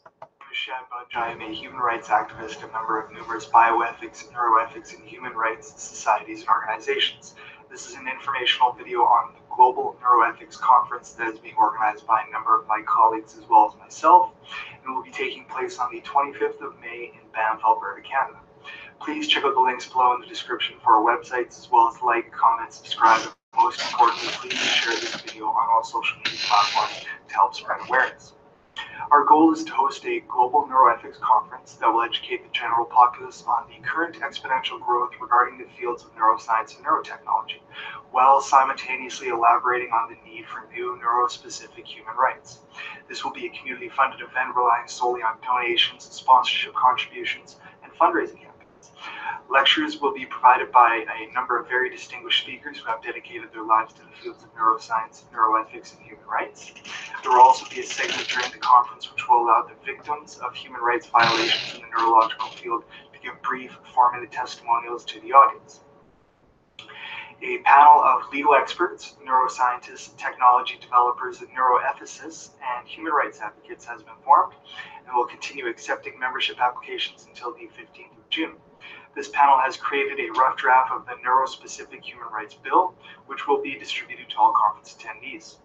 Shad Budge. I am a human rights activist, a member of numerous bioethics, neuroethics, and human rights societies and organizations. This is an informational video on the Global Neuroethics Conference that is being organized by a number of my colleagues as well as myself, and will be taking place on the 25th of May in Banff, Alberta, Canada. Please check out the links below in the description for our websites, as well as like, comment, subscribe, and most importantly, please share this video on all social media platforms to help spread awareness. Our goal is to host a global neuroethics conference that will educate the general populace on the current exponential growth regarding the fields of neuroscience and neurotechnology, while simultaneously elaborating on the need for new neuro-specific human rights. This will be a community-funded event relying solely on donations, sponsorship contributions, and fundraising campaigns. Lectures will be provided by a number of very distinguished speakers who have dedicated their lives to the fields of neuroscience, neuroethics, and human rights. There will also be a segment during the conference which will allow the victims of human rights violations in the neurological field to give brief, formative testimonials to the audience. A panel of legal experts, neuroscientists, technology developers, neuroethicists, and human rights advocates has been formed and will continue accepting membership applications until the 15th of June. This panel has created a rough draft of the Neuro-Specific Human Rights Bill, which will be distributed to all conference attendees.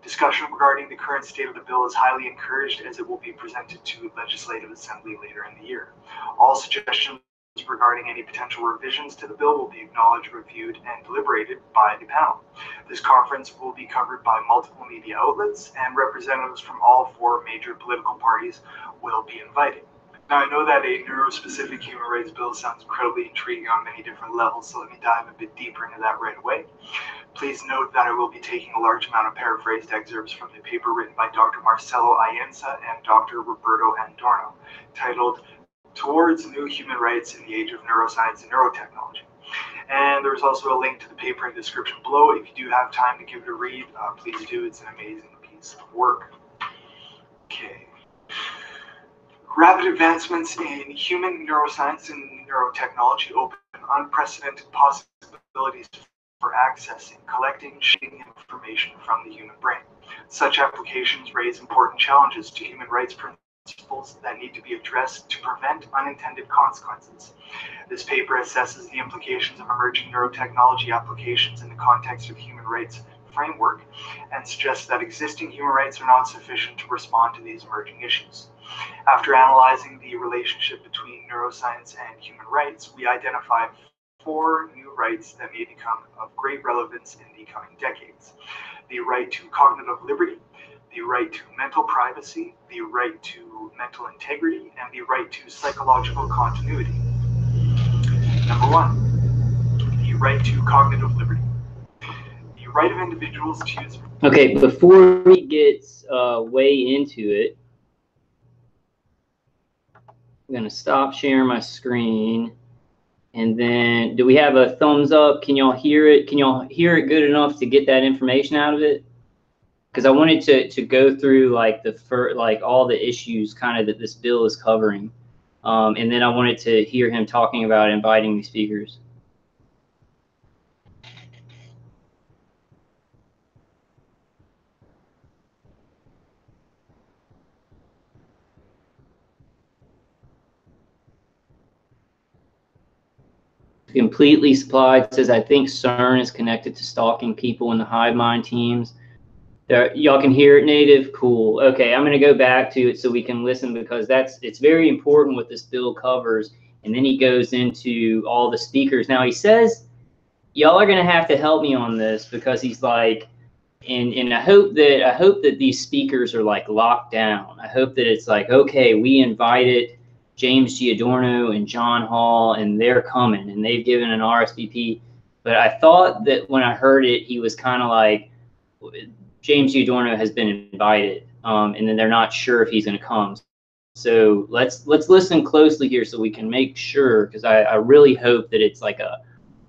Discussion regarding the current state of the bill is highly encouraged as it will be presented to Legislative Assembly later in the year. All suggestions regarding any potential revisions to the bill will be acknowledged, reviewed, and deliberated by the panel. This conference will be covered by multiple media outlets, and representatives from all four major political parties will be invited. Now, I know that a neuro-specific human rights bill sounds incredibly intriguing on many different levels, so let me dive a bit deeper into that right away. Please note that I will be taking a large amount of paraphrased excerpts from the paper written by Dr. Marcelo Aienza and Dr. Roberto Andorno, titled Towards New Human Rights in the Age of Neuroscience and Neurotechnology. And there's also a link to the paper in the description below. If you do have time to give it a read, please do. It's an amazing piece of work. Okay. Rapid advancements in human neuroscience and neurotechnology open unprecedented possibilities for accessing, collecting, sharing information from the human brain. Such applications raise important challenges to human rights principles that need to be addressed to prevent unintended consequences. This paper assesses the implications of emerging neurotechnology applications in the context of human rights framework and suggests that existing human rights are not sufficient to respond to these emerging issues. After analyzing the relationship between neuroscience and human rights, we identified 4 new rights that may become of great relevance in the coming decades: the right to cognitive liberty, the right to mental privacy, the right to mental integrity, and the right to psychological continuity. Number 1, the right to cognitive liberty. The right of individuals to use... Okay, before he gets way into it, I'm going to stop sharing my screen. And then, do we have a thumbs up? Can y'all hear it? Can y'all hear it good enough to get that information out of it? Because I wanted to go through like all the issues kind of that this bill is covering, and then I wanted to hear him talking about inviting the speakers. Completely supplied. It says, I think CERN is connected to stalking people in the hive mind teams. Y'all can hear it native? Cool. Okay, I'm going to go back to it so we can listen, because it's very important what this bill covers. And then he goes into all the speakers. Now he says, y'all are going to have to help me on this, because he's like, and I hope that these speakers are like locked down. I hope that it's like, okay, we invited James G. Adorno and John Hall, and they're coming, and they've given an RSVP. But I thought that when I heard it, he was kind of like, James G. Adorno has been invited, and then they're not sure if he's going to come. So let's listen closely here so we can make sure, because I really hope that it's like a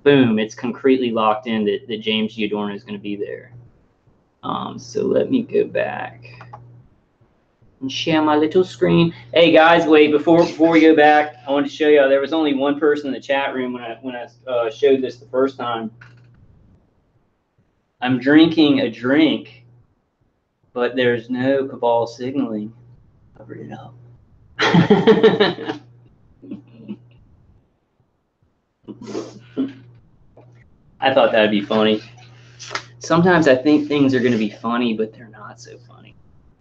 boom, it's concretely locked in that James G. Adorno is going to be there. So let me go back and share my little screen. Hey guys, wait, before we go back, I wanted to show you there was only one person in the chat room when I showed this the first time. I'm drinking a drink, but there's no cabal signaling. Covered it up. I thought that'd be funny. Sometimes I think things are going to be funny, but they're not so funny.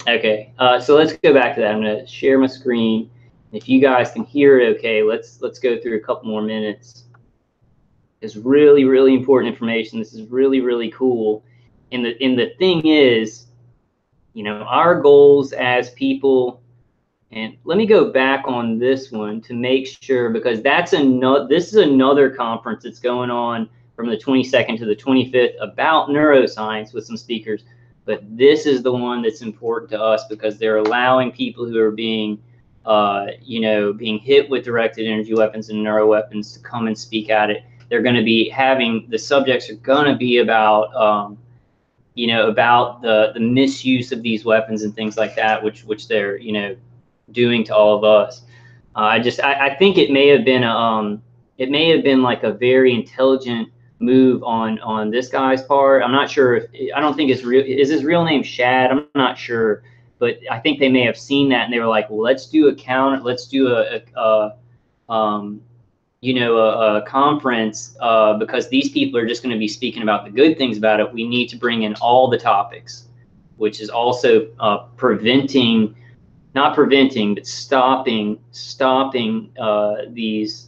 Okay, so let's go back to that. I'm going to share my screen. If you guys can hear it okay, let's go through a couple more minutes. It's really, really important information. This is really, really cool. And the thing is, you know, our goals as people, and let me go back on this one to make sure, because this is another conference that's going on from the 22nd to the 25th about neuroscience with some speakers. But this is the one that's important to us, because they're allowing people who are being, being hit with directed energy weapons and neuro weapons to come and speak at it. They're going to be the subjects are going to be about, about the misuse of these weapons and things like that, which they're, doing to all of us. I think it may have been like a very intelligent move on this guy's part. I'm not sure I don't think is his real name Shad? I'm not sure, but I think they may have seen that and they were like, well, let's do a conference, because these people are just going to be speaking about the good things about it. We need to bring in all the topics, which is also not preventing, but stopping these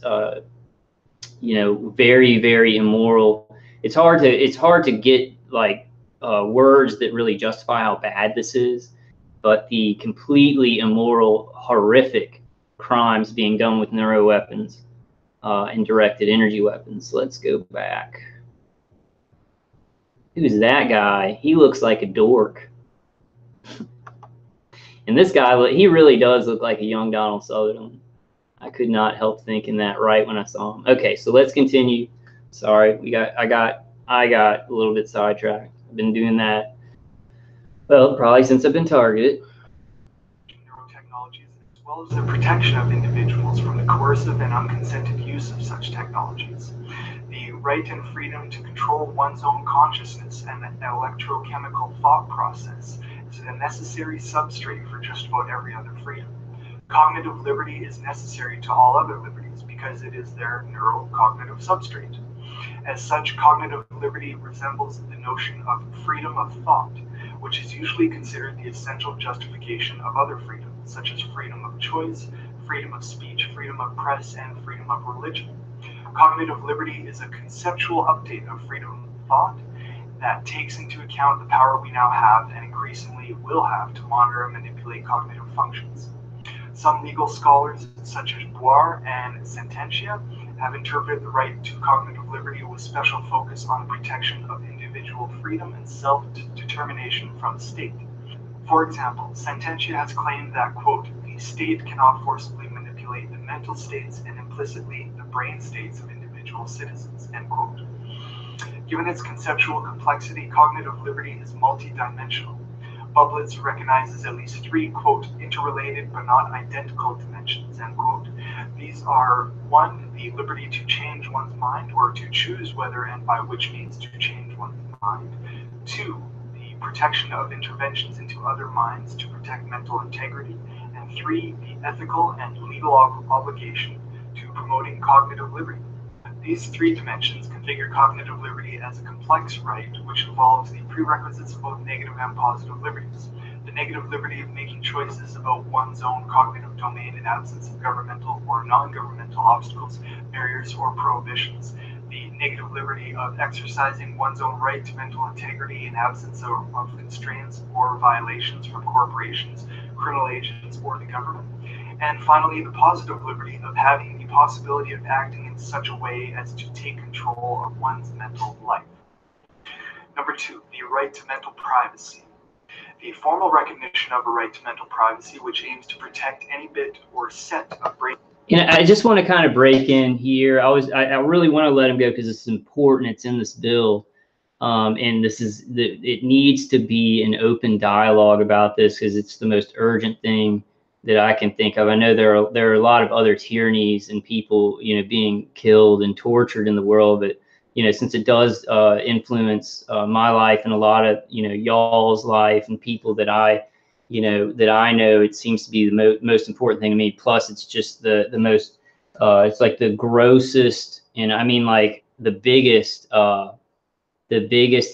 very, very immoral. It's hard to get like words that really justify how bad this is, but the completely immoral, horrific crimes being done with neuro weapons and directed energy weapons. Let's go back. Who's that guy? He looks like a dork. And this guy, he really does look like a young Donald Sutherland. I could not help thinking that right when I saw him. Okay, so let's continue. Sorry, I got a little bit sidetracked. I've been doing that, well, probably since I've been targeted. Neurotechnologies, as well as the protection of individuals from the coercive and unconsented use of such technologies. The right and freedom to control one's own consciousness and the electrochemical thought process is a necessary substrate for just about every other freedom. Cognitive liberty is necessary to all other liberties because it is their neurocognitive substrate. As such, cognitive liberty resembles the notion of freedom of thought, which is usually considered the essential justification of other freedoms, such as freedom of choice, freedom of speech, freedom of press, and freedom of religion. Cognitive liberty is a conceptual update of freedom of thought that takes into account the power we now have and increasingly will have to monitor and manipulate cognitive functions. Some legal scholars, such as Boire and Sententia, have interpreted the right to cognitive liberty with special focus on the protection of individual freedom and self-determination from the state. For example, Sententia has claimed that, quote, the state cannot forcibly manipulate the mental states and implicitly the brain states of individual citizens, end quote. Given its conceptual complexity, cognitive liberty is multidimensional. Bublitz recognizes at least three, quote, interrelated but not identical dimensions, end quote. These are, one, the liberty to change one's mind or to choose whether and by which means to change one's mind. Two, the protection of interventions into other minds to protect mental integrity. And three, the ethical and legal obligation to promoting cognitive liberty. These three dimensions configure cognitive liberty as a complex right which involves the prerequisites of both negative and positive liberties. The negative liberty of making choices about one's own cognitive domain in absence of governmental or non-governmental obstacles, barriers, or prohibitions. The negative liberty of exercising one's own right to mental integrity in absence of constraints or violations from corporations, criminal agents, or the government. And finally, the positive liberty of having the possibility of acting in such a way as to take control of one's mental life. Number two, the right to mental privacy. The formal recognition of a right to mental privacy, which aims to protect any bit or set of brain. I just want to kind of break in here. I really want to let him go because it's important. It's in this bill. And it needs to be an open dialogue about this because it's the most urgent thing that I can think of. I know there are a lot of other tyrannies and people, being killed and tortured in the world, but since it does influence my life and a lot of y'all's life and people that I know, it seems to be the most important thing to me. Plus, it's just the most it's like the grossest, and I mean like the biggest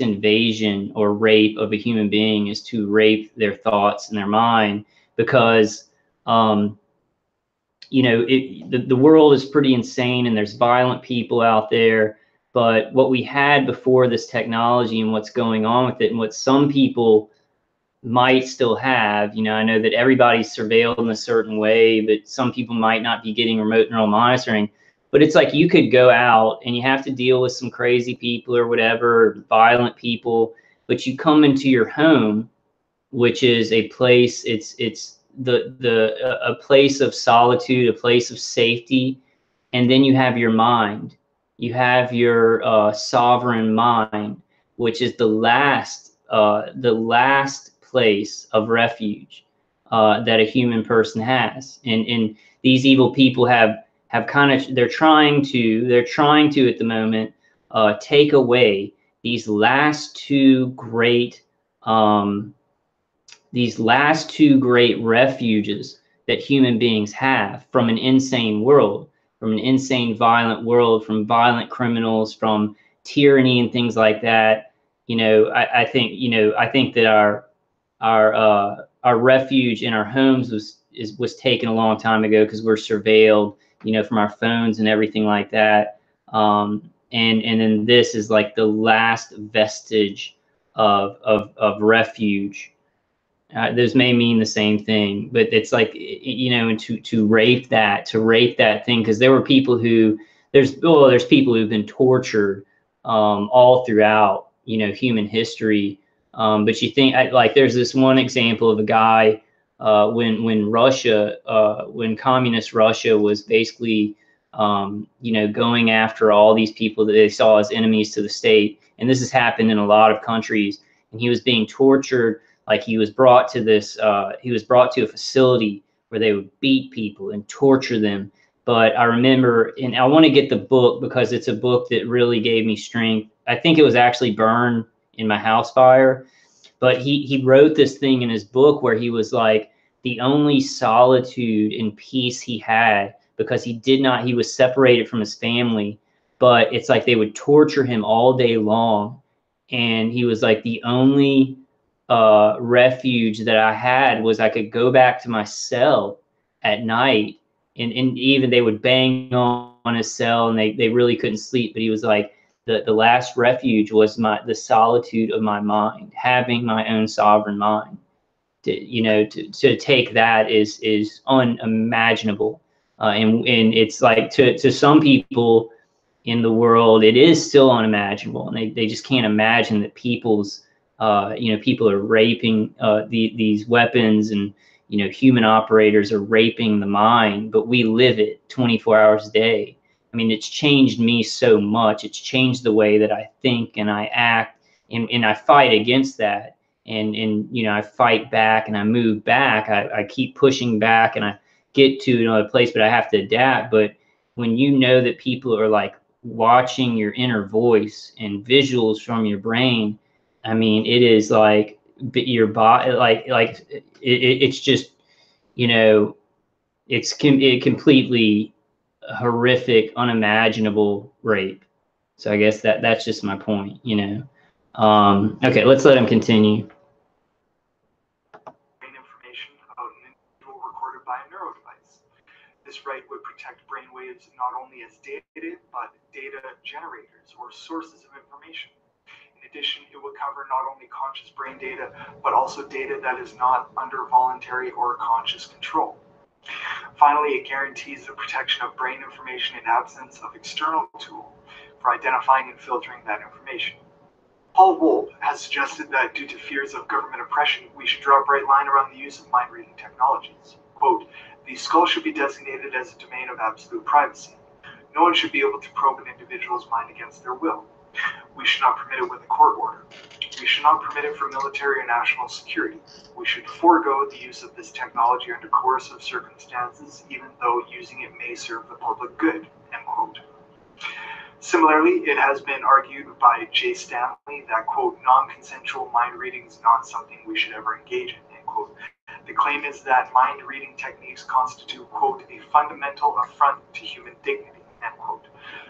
invasion or rape of a human being is to rape their thoughts and their mind, because the world is pretty insane and there's violent people out there. But what we had before this technology and what's going on with it and what some people might still have, I know that everybody's surveilled in a certain way, but some people might not be getting remote neural monitoring. But it's like you could go out and you have to deal with some crazy people or whatever, violent people, but you come into your home, which is a place, it's a place of solitude, a place of safety, and then you have your mind. You have your sovereign mind, which is the last place of refuge that a human person has. And these evil people have kind of, they're trying to at the moment take away these last two great refuges that human beings have from an insane world, from an insane violent world, from violent criminals, from tyranny and things like that. I think that our refuge in our homes was taken a long time ago because we're surveilled, from our phones and everything like that. And then this is like the last vestige of refuge Those may mean the same thing, but it's like, you know, and to rape that thing, because there were people who there's people who've been tortured all throughout, you know, human history. But you think, like, there's this one example of a guy when Russia, when communist Russia was basically, you know, going after all these people that they saw as enemies to the state, and this has happened in a lot of countries, and he was being tortured. Like, he was brought to a facility where they would beat people and torture them. But I remember, and I want to get the book because it's a book that really gave me strength. I think it was actually burned in my house fire, but he wrote this thing in his book where he was like, the only solitude and peace he had, because he was separated from his family, but it's like they would torture him all day long. And he was like, the only refuge that I had was I could go back to my cell at night, and even they would bang on his cell, and they really couldn't sleep. But he was like, the last refuge was the solitude of my mind, having my own sovereign mind. You know, to take that is unimaginable. And it's like, to some people in the world, it is still unimaginable, and they just can't imagine that you know, people are raping these weapons, and, you know, human operators are raping the mind, but we live it 24 hours a day. I mean, it's changed me so much. It's changed the way that I think and I act, and I fight against that. And you know, I fight back and I move back. I keep pushing back, and I get to another place, but I have to adapt. But when you know that people are like watching your inner voice and visuals from your brain, I mean, it is like your body, it's just, you know, it completely horrific, unimaginable rape. So I guess that's just my point, you know. Okay, let's let him continue. Information about an individual recorded by a neuro device. This right would protect brainwaves not only as data, but data generators or sources of information. In addition, it would cover not only conscious brain data, but also data that is not under voluntary or conscious control. Finally, it guarantees the protection of brain information in absence of external tool for identifying and filtering that information. Paul Wolpe has suggested that due to fears of government oppression, we should draw a bright line around the use of mind-reading technologies. Quote, the skull should be designated as a domain of absolute privacy. No one should be able to probe an individual's mind against their will. We should not permit it with a court order. We should not permit it for military or national security. We should forego the use of this technology under coercive circumstances, even though using it may serve the public good. End quote. Similarly, it has been argued by J. Stanley that, quote, non-consensual mind reading is not something we should ever engage in, end quote. The claim is that mind reading techniques constitute, quote, a fundamental affront to human dignity, end quote.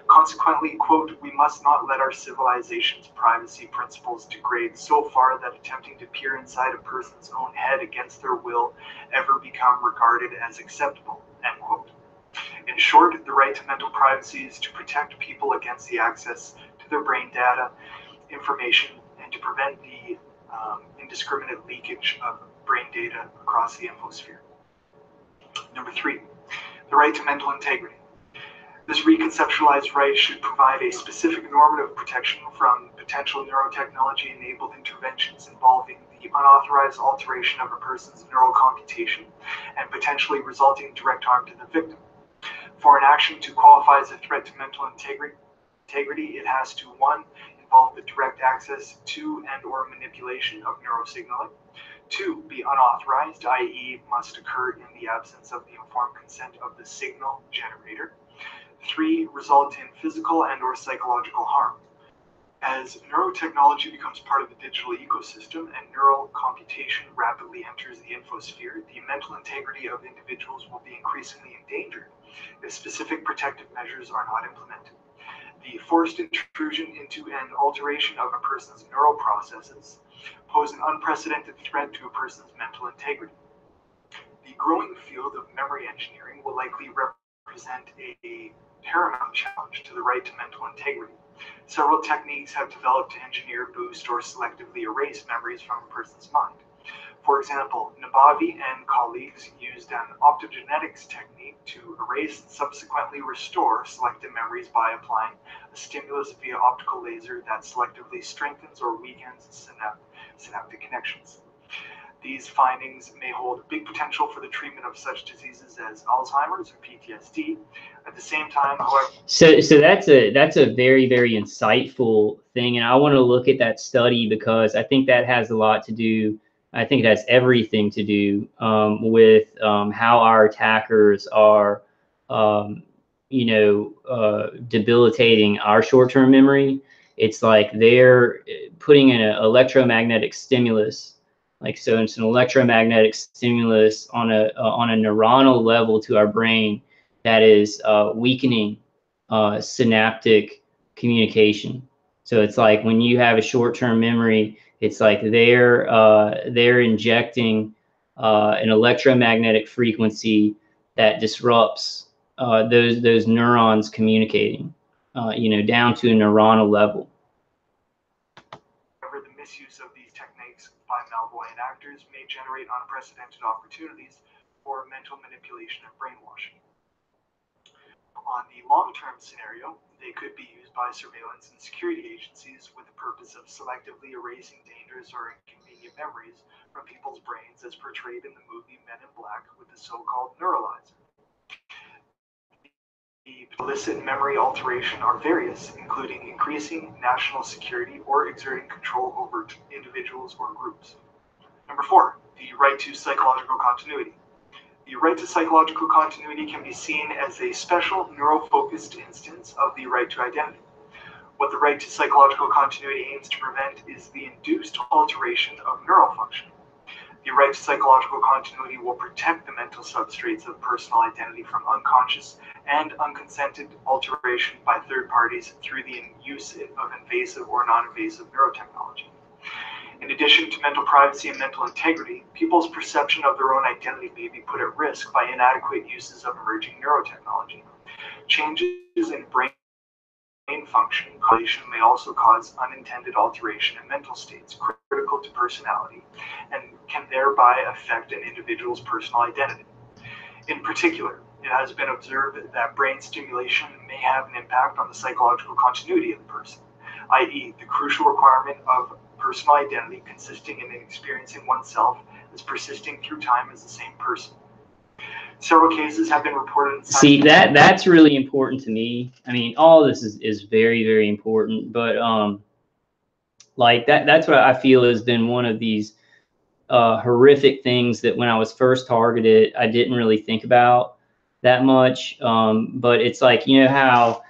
Consequently, quote, we must not let our civilization's privacy principles degrade so far that attempting to peer inside a person's own head against their will ever become regarded as acceptable, end quote. In short, the right to mental privacy is to protect people against the access to their brain data, information, and to prevent the indiscriminate leakage of brain data across the infosphere. Number 3, the right to mental integrity. This reconceptualized right should provide a specific normative protection from potential neurotechnology-enabled interventions involving the unauthorized alteration of a person's neural computation and potentially resulting direct harm to the victim. For an action to qualify as a threat to mental integrity, it has to, 1, involve the direct access to and or manipulation of neurosignaling, 2, be unauthorized, i.e. must occur in the absence of the informed consent of the signal generator, 3, result in physical and or psychological harm. As neurotechnology becomes part of the digital ecosystem and neural computation rapidly enters the infosphere, the mental integrity of individuals will be increasingly endangered if specific protective measures are not implemented. The forced intrusion into an alteration of a person's neural processes pose an unprecedented threat to a person's mental integrity. The growing field of memory engineering will likely represent a paramount challenge to the right to mental integrity. Several techniques have developed to engineer, boost, or selectively erase memories from a person's mind. For example, Nabavi and colleagues used an optogenetics technique to erase and subsequently restore selected memories by applying a stimulus via optical laser that selectively strengthens or weakens synaptic connections. These findings may hold big potential for the treatment of such diseases as Alzheimer's or PTSD. At the same time, however, so that's a very, very insightful thing, and I want to look at that study because I think that has a lot to do. I think it has everything to do with how our attackers are, debilitating our short-term memory. It's like they're putting in an electromagnetic stimulus. Like, so it's an electromagnetic stimulus on a neuronal level to our brain that is weakening synaptic communication. So it's like when you have a short-term memory, it's like they're injecting an electromagnetic frequency that disrupts those neurons communicating, down to a neuronal level. the misuse of these techniques by malvoyant actors may generate unprecedented opportunities for mental manipulation and brainwashing. On the long-term scenario, they could be used by surveillance and security agencies with the purpose of selectively erasing dangerous or inconvenient memories from people's brains as portrayed in the movie Men in Black with the so-called neuralizer. The illicit memory alteration are various, including increasing national security or exerting control over individuals or groups. Number 4, the right to psychological continuity. The right to psychological continuity can be seen as a special neuro-focused instance of the right to identity. What the right to psychological continuity aims to prevent is the induced alteration of neural function. The right to psychological continuity will protect the mental substrates of personal identity from unconscious and unconsented alteration by third parties through the use of invasive or non-invasive neurotechnology. In addition to mental privacy and mental integrity, people's perception of their own identity may be put at risk by inadequate uses of emerging neurotechnology. Changes in brain function may also cause unintended alteration in mental states critical to personality and can thereby affect an individual's personal identity. In particular, it has been observed that brain stimulation may have an impact on the psychological continuity of the person, i.e., the crucial requirement of personal identity consisting in experiencing oneself as persisting through time as the same person. Several cases have been reported. See, that's really important to me. I mean, all of this is very, very important, but like that's what I feel has been one of these horrific things that when I was first targeted, I didn't really think about that much. But it's like, you know how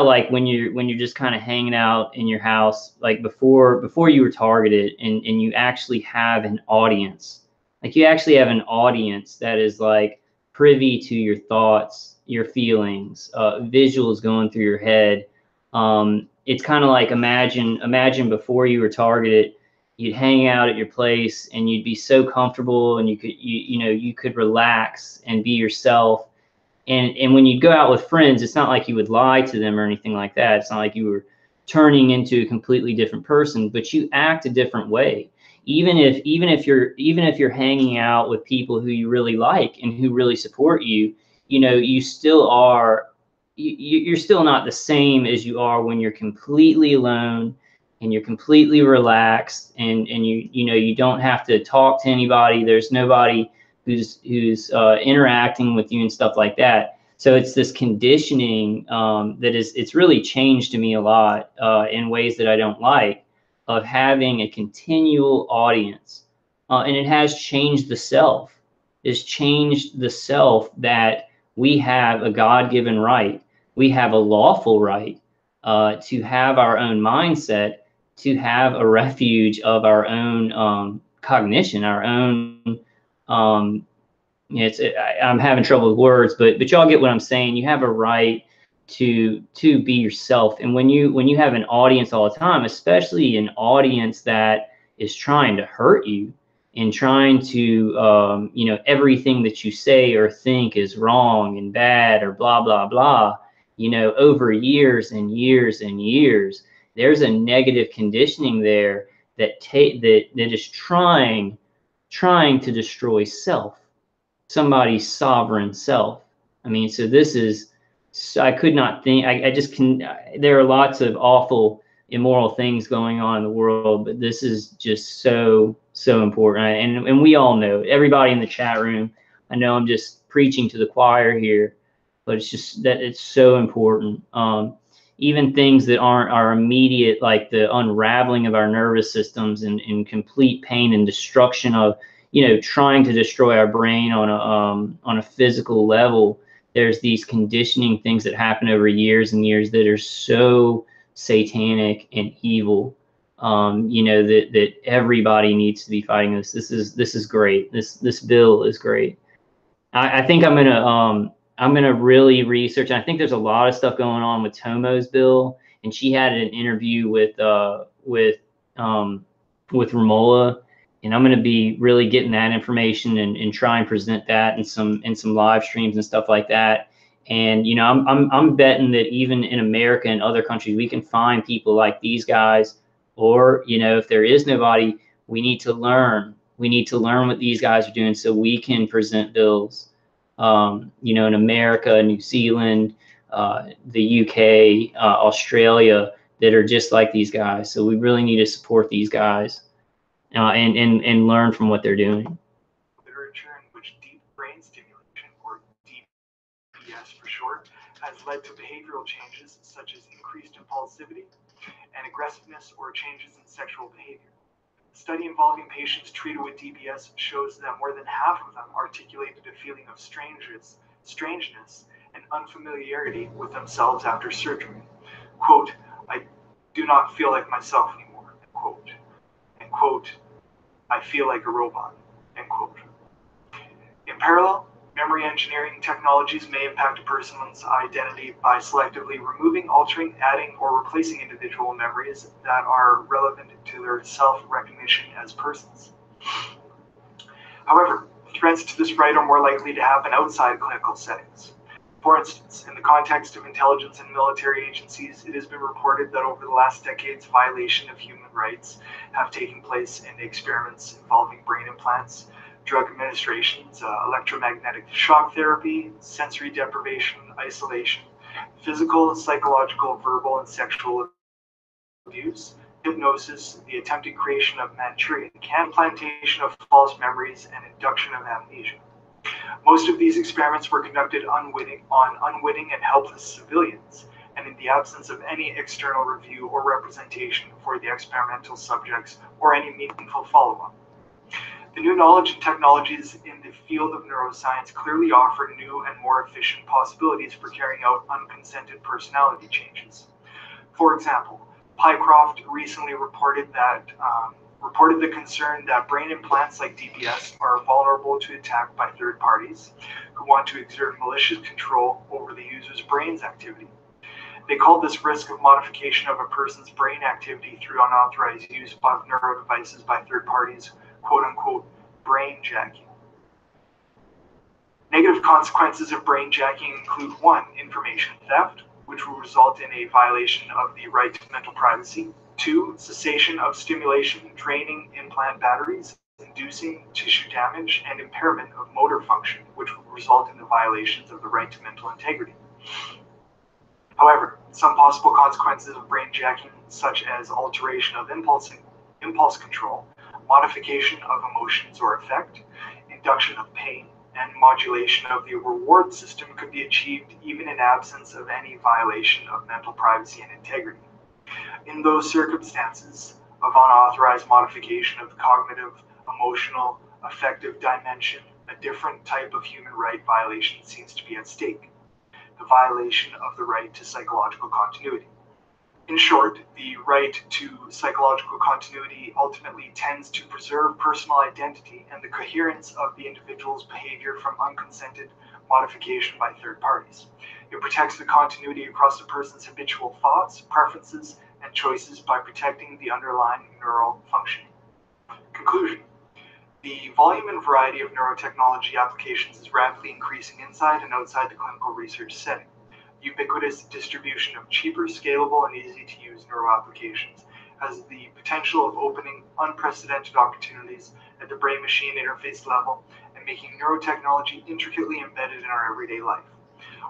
like when you're just kind of hanging out in your house, like before you were targeted and you actually have an audience, like you actually have an audience that is like privy to your thoughts, your feelings, visuals going through your head. It's kind of like imagine before you were targeted, you'd hang out at your place and you'd be so comfortable and you could relax and be yourself. And when you go out with friends, it's not like you would lie to them or anything like that. It's not like you were turning into a completely different person, but you act a different way. Even if you're hanging out with people who you really like and who really support you, you still are. You're still not the same as you are when you're completely alone and you're completely relaxed and you don't have to talk to anybody. There's nobody who's interacting with you and stuff like that. So it's this conditioning it's really changed to me a lot in ways that I don't like, of having a continual audience, and it has changed the self. It's changed the self that we have a God-given right. We have a lawful right to have our own mindset, to have a refuge of our own cognition, our own. I'm having trouble with words, but y'all get what I'm saying. You have a right to be yourself, and when you have an audience all the time, especially an audience that is trying to hurt you and trying to everything that you say or think is wrong and bad or blah blah blah, over years and years and years, there's a negative conditioning there that is trying trying to destroy self, somebody's sovereign self. I mean, so this is, I could not think, I just can, there are lots of awful, immoral things going on in the world, but this is just so, so important. And we all know, everybody in the chat room, I know I'm just preaching to the choir here, but it's just that it's so important. Even things that aren't our immediate, like the unraveling of our nervous systems and complete pain and destruction of, trying to destroy our brain on a physical level. There's these conditioning things that happen over years and years that are so satanic and evil. That everybody needs to be fighting this. This is great. This bill is great. I think I'm gonna really research. And I think there's a lot of stuff going on with Tomo's bill, and she had an interview with Romola, and I'm gonna be really getting that information and try and present that in some live streams and stuff like that. And I'm betting that even in America and other countries, we can find people like these guys, or if there is nobody, we need to learn. We need to learn what these guys are doing so we can present bills. In America, New Zealand, the UK, Australia, that are just like these guys. So we really need to support these guys and learn from what they're doing. Literature in which deep brain stimulation, or DBS for short, has led to behavioral changes such as increased impulsivity and aggressiveness or changes in sexual behavior. A study involving patients treated with DBS shows that more than half of them articulated a feeling of strangeness and unfamiliarity with themselves after surgery. Quote, I do not feel like myself anymore, end quote. And quote, I feel like a robot, end quote. In parallel, memory engineering technologies may impact a person's identity by selectively removing, altering, adding, or replacing individual memories that are relevant to their self-recognition as persons. However, threats to this right are more likely to happen outside clinical settings. For instance, in the context of intelligence and military agencies, it has been reported that over the last decades, violation of human rights have taken place in experiments involving brain implants, drug administrations, electromagnetic shock therapy, sensory deprivation, isolation, physical, psychological, verbal, and sexual abuse, hypnosis, the attempted creation of Manchurian candy, implantation of false memories, and induction of amnesia. Most of these experiments were conducted on unwitting and helpless civilians, and in the absence of any external review or representation for the experimental subjects or any meaningful follow-up. The new knowledge and technologies in the field of neuroscience clearly offer new and more efficient possibilities for carrying out unconsented personality changes. For example, Pycroft recently reported the concern that brain implants like DBS are vulnerable to attack by third parties who want to exert malicious control over the user's brain's activity. They called this risk of modification of a person's brain activity through unauthorized use of neuro devices by third parties, quote-unquote, brain jacking. Negative consequences of brain jacking include 1. Information theft, which will result in a violation of the right to mental privacy. 2. Cessation of stimulation, draining implant batteries, inducing tissue damage and impairment of motor function, which will result in the violations of the right to mental integrity. However, some possible consequences of brain jacking, such as alteration of impulse control, modification of emotions or affect, induction of pain, and modulation of the reward system could be achieved even in absence of any violation of mental privacy and integrity. In those circumstances of unauthorized modification of the cognitive, emotional, affective dimension, a different type of human right violation seems to be at stake: the violation of the right to psychological continuity. In short, the right to psychological continuity ultimately tends to preserve personal identity and the coherence of the individual's behavior from unconsented modification by third parties. It protects the continuity across a person's habitual thoughts, preferences, and choices by protecting the underlying neural functioning. Conclusion. The volume and variety of neurotechnology applications is rapidly increasing inside and outside the clinical research setting. Ubiquitous distribution of cheaper, scalable, and easy-to-use neuro applications, has the potential of opening unprecedented opportunities at the brain-machine interface level and making neurotechnology intricately embedded in our everyday life.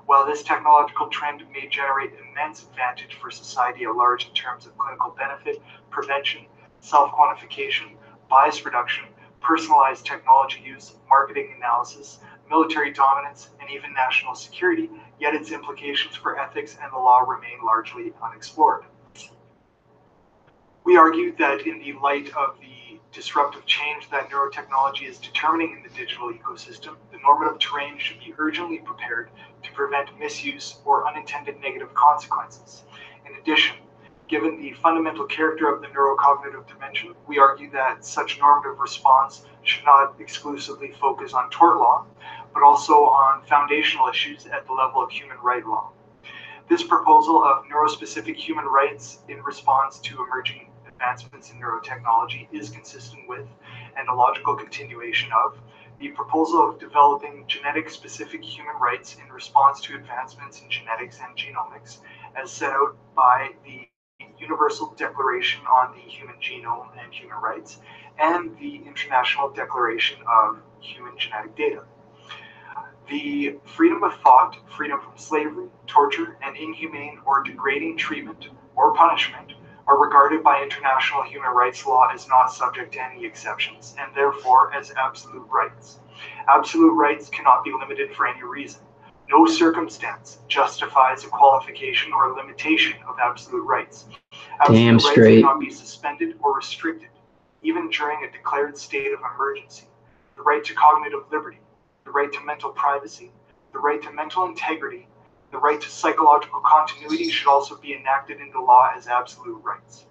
While this technological trend may generate immense advantage for society at large in terms of clinical benefit, prevention, self-quantification, bias reduction, personalized technology use, marketing analysis, military dominance, and even national security, yet its implications for ethics and the law remain largely unexplored. We argue that in the light of the disruptive change that neurotechnology is determining in the digital ecosystem, the normative terrain should be urgently prepared to prevent misuse or unintended negative consequences. In addition, given the fundamental character of the neurocognitive dimension, we argue that such normative response should not exclusively focus on tort law, but also on foundational issues at the level of human right law. This proposal of neurospecific human rights in response to emerging advancements in neurotechnology is consistent with and a logical continuation of the proposal of developing genetic-specific human rights in response to advancements in genetics and genomics, as set out by the Universal Declaration on the Human Genome and Human Rights, and the International Declaration of Human Genetic Data. The freedom of thought, freedom from slavery, torture, and inhumane or degrading treatment or punishment are regarded by international human rights law as not subject to any exceptions, and therefore as absolute rights. Absolute rights cannot be limited for any reason. No circumstance justifies a qualification or limitation of absolute rights. Absolute rights cannot be suspended or restricted, even during a declared state of emergency. The right to cognitive liberty, the right to mental privacy, the right to mental integrity, the right to psychological continuity should also be enacted into law as absolute rights.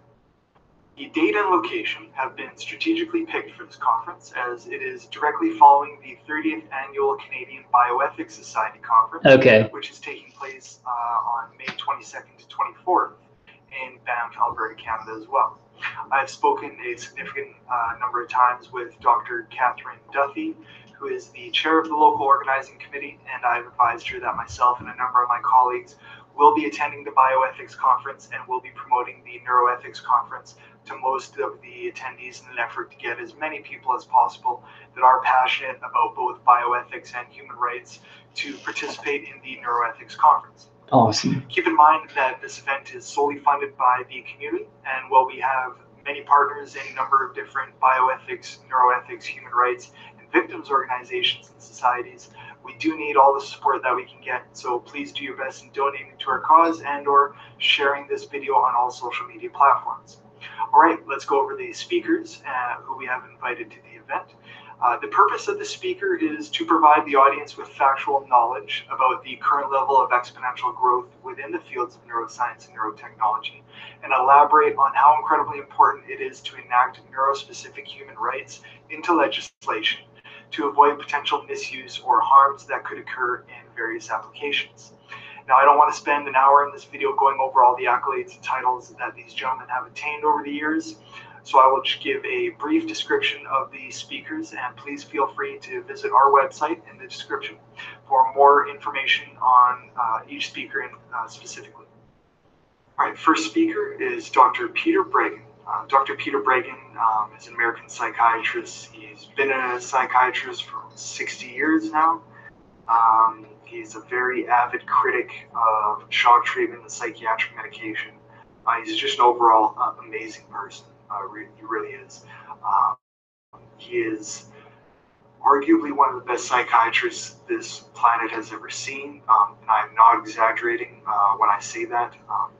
The date and location have been strategically picked for this conference, as it is directly following the 30th Annual Canadian Bioethics Society Conference, which is taking place on May 22nd to 24th in Banff, Alberta, Canada as well. I've spoken a significant number of times with Dr. Catherine Duthie, who is the chair of the local organizing committee, and I've advised her that myself and a number of my colleagues will be attending the bioethics conference and will be promoting the neuroethics conference to most of the attendees in an effort to get as many people as possible that are passionate about both bioethics and human rights to participate in the neuroethics conference. Awesome. Keep in mind that this event is solely funded by the community, and while we have many partners in a number of different bioethics, neuroethics, human rights, and victims organizations and societies, we do need all the support that we can get, so please do your best in donating to our cause and or sharing this video on all social media platforms. All right, let's go over the speakers who we have invited to the event. The purpose of the speaker is to provide the audience with factual knowledge about the current level of exponential growth within the fields of neuroscience and neurotechnology, and elaborate on how incredibly important it is to enact neurospecific human rights into legislation to avoid potential misuse or harms that could occur in various applications. Now, I don't want to spend an hour in this video going over all the accolades and titles that these gentlemen have attained over the years, so I will just give a brief description of the speakers, and please feel free to visit our website in the description for more information on each speaker specifically. All right, first speaker is Dr. Peter Breggin. Dr. Peter Breggin is an American psychiatrist. He's been a psychiatrist for 60 years now. He's a very avid critic of shock treatment and psychiatric medication. He's just an overall amazing person. He really is. He is arguably one of the best psychiatrists this planet has ever seen, and I'm not exaggerating when I say that.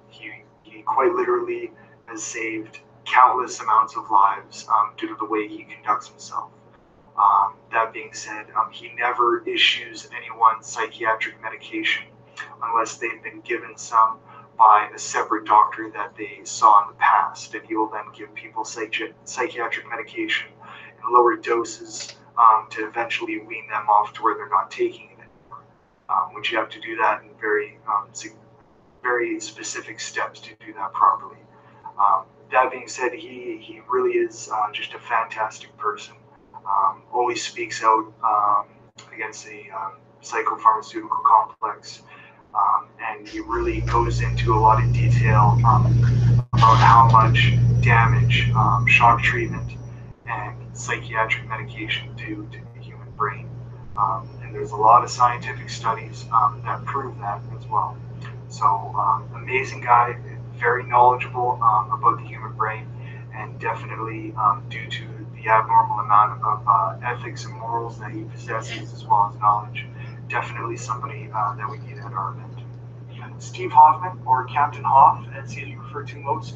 He quite literally has saved countless amounts of lives due to the way he conducts himself. That being said, he never issues anyone psychiatric medication unless they've been given some by a separate doctor that they saw in the past, and he will then give people psychiatric medication in lower doses to eventually wean them off to where they're not taking it anymore. Which you have to do that in very specific steps to do that properly. That being said, he really is just a fantastic person. Always speaks out against the psychopharmaceutical complex. And he really goes into a lot of detail about how much damage shock treatment and psychiatric medication do to the human brain. And there's a lot of scientific studies that prove that as well. So, amazing guy, very knowledgeable about the human brain, and definitely due to the abnormal amount of ethics and morals that he possesses, as well as knowledge, definitely somebody that we need at our event. Steve Hoffman, or Captain Hoff, as he's referred to most,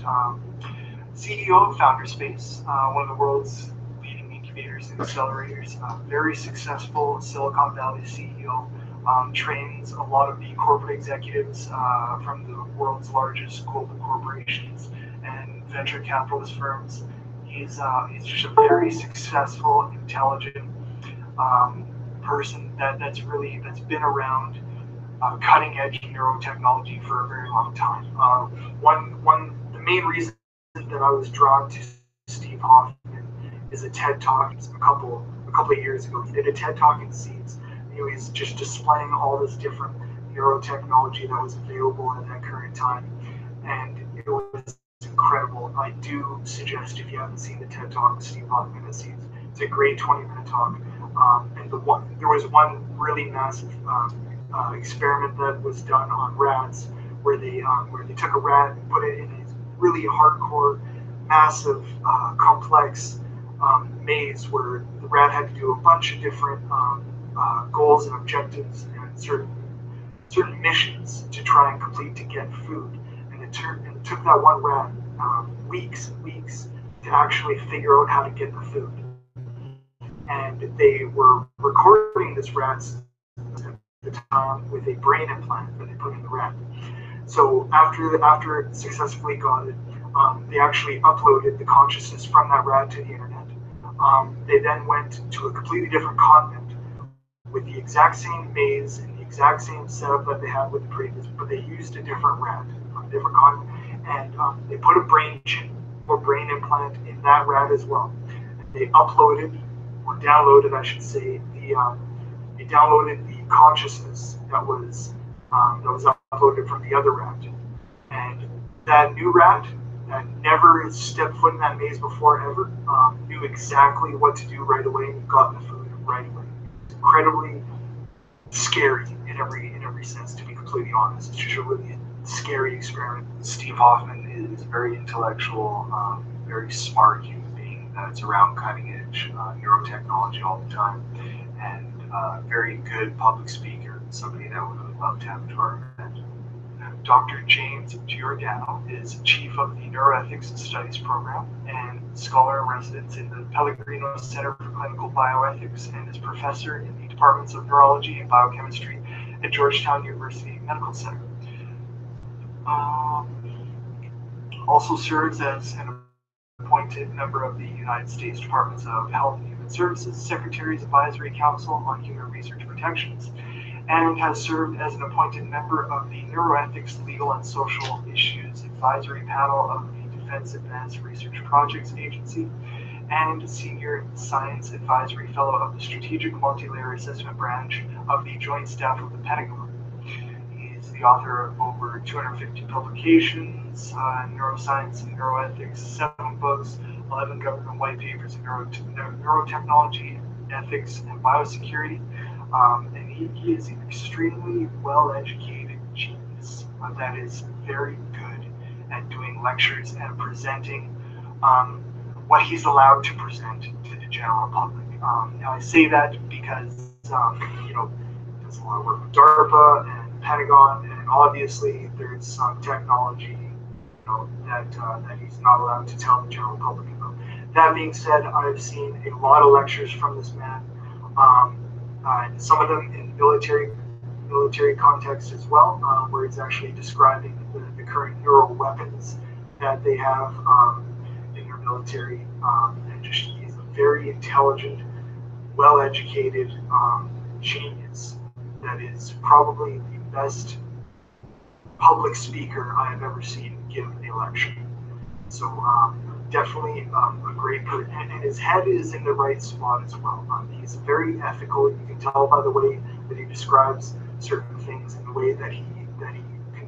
CEO of Founderspace, one of the world's leading incubators and accelerators, very successful Silicon Valley CEO, trains a lot of the corporate executives from the world's largest global corporations and venture capitalist firms. He's just a very successful, intelligent person that's been around cutting edge neurotechnology for a very long time. The main reason that I was drawn to Steve Hoffman is a TED Talk a couple of years ago. He did a TED Talk in Seeds. He was just displaying all this different neurotechnology that was available at that current time, and it was incredible. I do suggest, if you haven't seen the TED Talk with Steve Hoffman at Seeds, it's a great 20-minute talk. And there was one really massive experiment that was done on rats, where they took a rat and put it in a really hardcore, massive, complex maze where the rat had to do a bunch of different goals and objectives and certain missions to try and complete to get food. And it took that one rat weeks and weeks to actually figure out how to get the food. And they were recording this rat at the time with a brain implant that they put in the rat. So after it successfully got it, they actually uploaded the consciousness from that rat to the internet. They then went to a completely different continent with the exact same maze and the exact same setup that they had with the previous, but they used a different rat on a different continent, and they put a brain chip or brain implant in that rat as well. They uploaded, or downloaded, I should say, they downloaded the consciousness that was uploaded from the other rat, and that new rat that never stepped foot in that maze before ever knew exactly what to do right away and got the food right away. It's incredibly scary in every sense, to be completely honest. It's just a really scary experiment. Steve Hoffman is very intellectual, very smart human being that's around cutting edge neurotechnology all the time, and very good public speaker, somebody that we would love to have to our event. Dr. James Giordano is chief of the Neuroethics Studies program and scholar in residence in the Pellegrino Center for Clinical Bioethics, and is professor in the departments of neurology and biochemistry at Georgetown University Medical Center. Also serves as an appointed member of the United States Departments of Health and Human Services Secretary's Advisory Council on Human Research Protections, and has served as an appointed member of the Neuroethics Legal and Social Issues Advisory Panel of the Defense Advanced Research Projects Agency, and Senior Science Advisory Fellow of the Strategic Multilayer Assessment Branch of the Joint Staff of the Pentagon. He's the author of over 250 publications, Neuroscience and Neuroethics, 7 books, 11 government white papers in neurotechnology, ethics, and biosecurity. And he is an extremely well-educated genius that is very good at doing lectures and presenting what he's allowed to present to the general public. Now I say that because does a lot of work with DARPA and Pentagon, and obviously there's some technology that he's not allowed to tell the general public about. That being said, I've seen a lot of lectures from this man. Some of them in military context as well, where it's actually describing the current neural weapons that they have in their military. And just he's a very intelligent, well-educated genius that is probably the best public speaker I have ever seen give a lecture. So definitely a great person, and his head is in the right spot as well. He's very ethical. You can tell by the way that he describes certain things and the way that he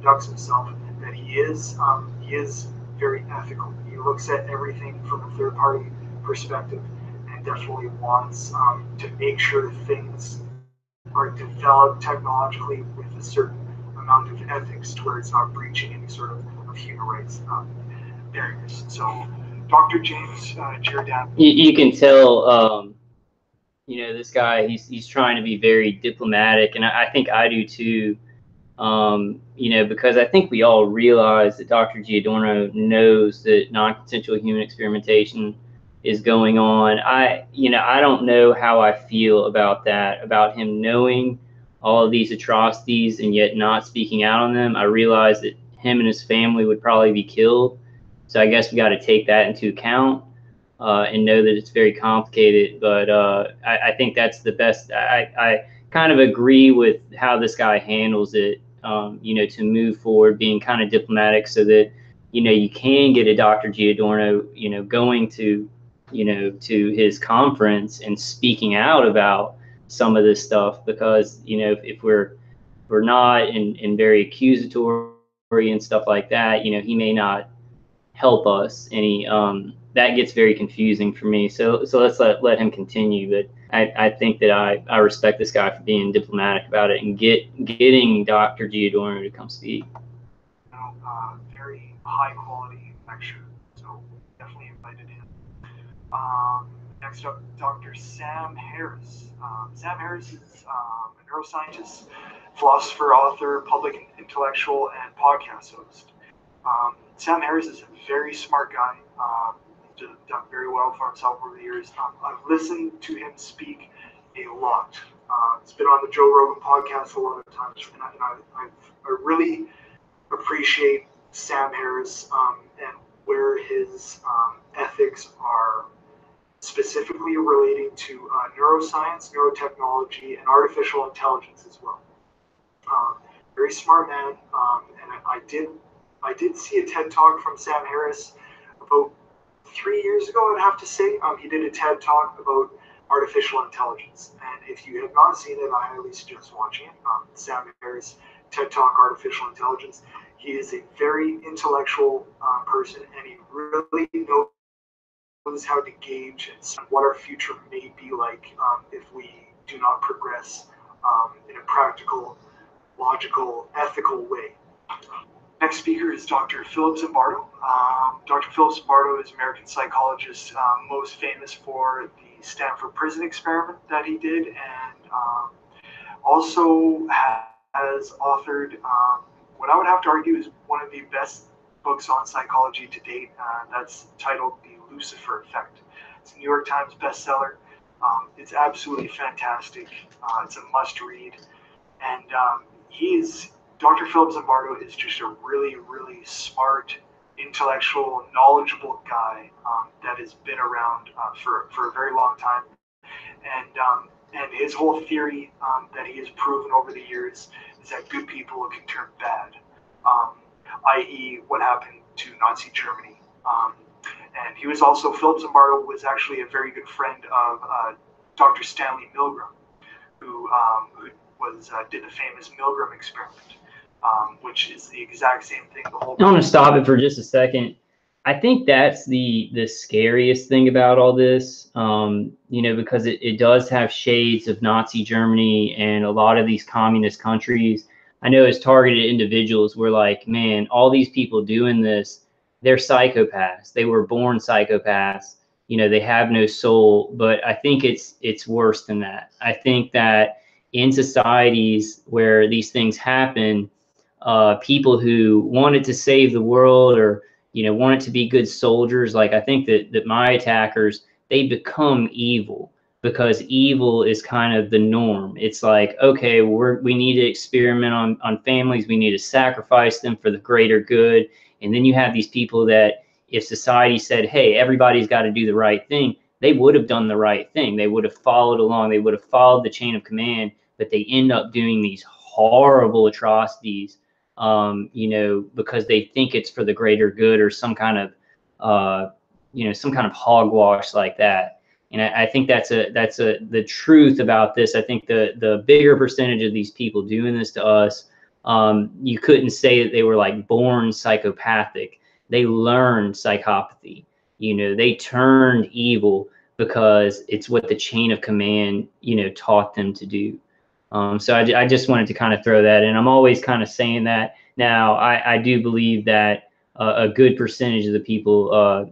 conducts himself, that he is very ethical. He looks at everything from a third party perspective and definitely wants to make sure things are developed technologically with a certain amount of ethics to where it's not breaching any sort of human rights barriers. So, Dr. James Giordano. You can tell, this guy, he's trying to be very diplomatic, and I think I do too. Because I think we all realize that Dr. Giordano knows that non-consensual human experimentation is going on. I don't know how I feel about that, about him knowing all of these atrocities and yet not speaking out on them. I realize that him and his family would probably be killed. So I guess we got to take that into account and know that it's very complicated. But I think that's the best. I kind of agree with how this guy handles it. To move forward, being kind of diplomatic, so that you can get a Dr. Giordano, going to his conference and speaking out about some of this stuff, because if we're not in very accusatory and stuff like that, he may not help us any. That gets very confusing for me. So let's let him continue. But I think that I respect this guy for being diplomatic about it and getting Dr. Giordano to come speak. Very high quality lecture. So definitely invited him. Next up, Dr. Sam Harris. Sam Harris is a neuroscientist, philosopher, author, public intellectual, and podcast host. Sam Harris is a very smart guy. Done very well for himself over the years. I've listened to him speak a lot. It's been on the Joe Rogan podcast a lot of times, and I really appreciate Sam Harris and where his ethics are specifically relating to neuroscience, neurotechnology, and artificial intelligence as well. Very smart man, and I did see a TED Talk from Sam Harris about 3 years ago, I'd have to say. He did a TED Talk about artificial intelligence, and if you have not seen it, I highly suggest watching it. Sam Harris, TED Talk, Artificial Intelligence. He is a very intellectual person, and he really knows how to gauge what our future may be like if we do not progress in a practical, logical, ethical way. Next speaker is Dr. Philip Zimbardo. Dr. Philip Zimbardo is an American psychologist, most famous for the Stanford prison experiment that he did, and also has authored what I would have to argue is one of the best books on psychology to date. That's titled The Lucifer Effect. It's a New York Times bestseller. It's absolutely fantastic. It's a must-read, and Dr. Philip Zimbardo is just a really, really smart, intellectual, knowledgeable guy that has been around for a very long time. And his whole theory that he has proven over the years is that good people can turn bad, i.e. what happened to Nazi Germany. And he was also, Philip Zimbardo was actually a very good friend of Dr. Stanley Milgram, who did the famous Milgram experiment. Which is the exact same thing. I want to stop it for just a second. I think that's the scariest thing about all this, because it does have shades of Nazi Germany and a lot of these communist countries. I know as targeted individuals, we're like, man, all these people doing this, they're psychopaths. They were born psychopaths. They have no soul. But I think it's worse than that. I think that in societies where these things happen, people who wanted to save the world or wanted to be good soldiers, like I think that my attackers, they become evil because evil is kind of the norm. It's like, okay, we need to experiment on families, we need to sacrifice them for the greater good. And then you have these people that if society said, hey, everybody's got to do the right thing, they would have done the right thing. They would have followed along, they would have followed the chain of command, but they end up doing these horrible atrocities because they think it's for the greater good or some kind of hogwash like that. And I think that's the truth about this. I think the bigger percentage of these people doing this to us You couldn't say that they were like born psychopathic. They learned psychopathy. They turned evil because it's what the chain of command, taught them to do. So I just wanted to kind of throw that in. I'm always kind of saying that. Now, I do believe that a good percentage of the people,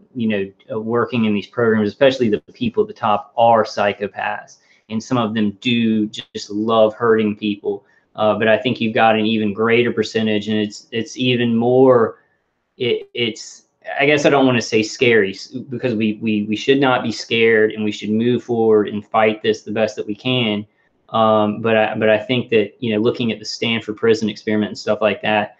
working in these programs, especially the people at the top, are psychopaths. And some of them do just love hurting people. But I think you've got an even greater percentage, and it's even more. It's I guess I don't want to say scary, because we should not be scared, and we should move forward and fight this the best that we can. But I think that, looking at the Stanford prison experiment and stuff like that,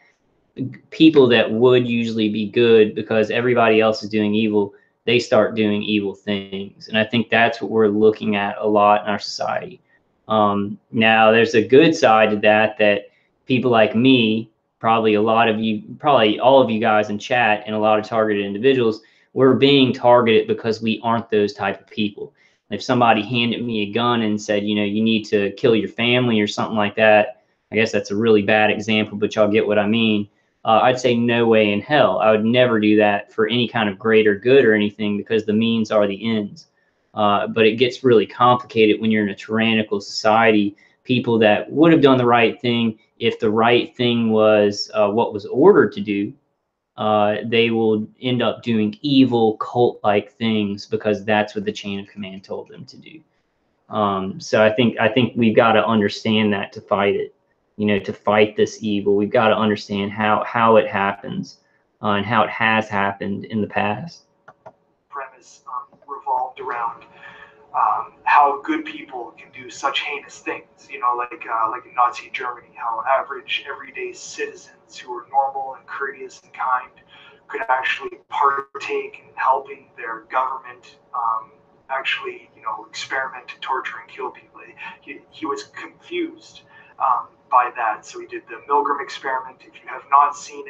people that would usually be good because everybody else is doing evil, they start doing evil things. And I think that's what we're looking at a lot in our society. Now, there's a good side to that people like me, probably a lot of you, probably all of you guys in chat, and a lot of targeted individuals, we're being targeted because we aren't those type of people. If somebody handed me a gun and said, you need to kill your family or something like that, I guess that's a really bad example, but y'all get what I mean. I'd say no way in hell. I would never do that for any kind of greater good or anything, because the means are the ends. But it gets really complicated when you're in a tyrannical society. People that would have done the right thing, if the right thing was what was ordered to do, they will end up doing evil cult-like things because that's what the chain of command told them to do. So I think we've got to understand that to fight it. To fight this evil, we've got to understand how it happens, and how it has happened in the past. Premise revolved around how good people can do such heinous things, like in Nazi Germany, how average, everyday citizens who are normal and courteous and kind could actually partake in helping their government actually, experiment, torture, and kill people. He was confused by that, so he did the Milgram experiment. If you have not seen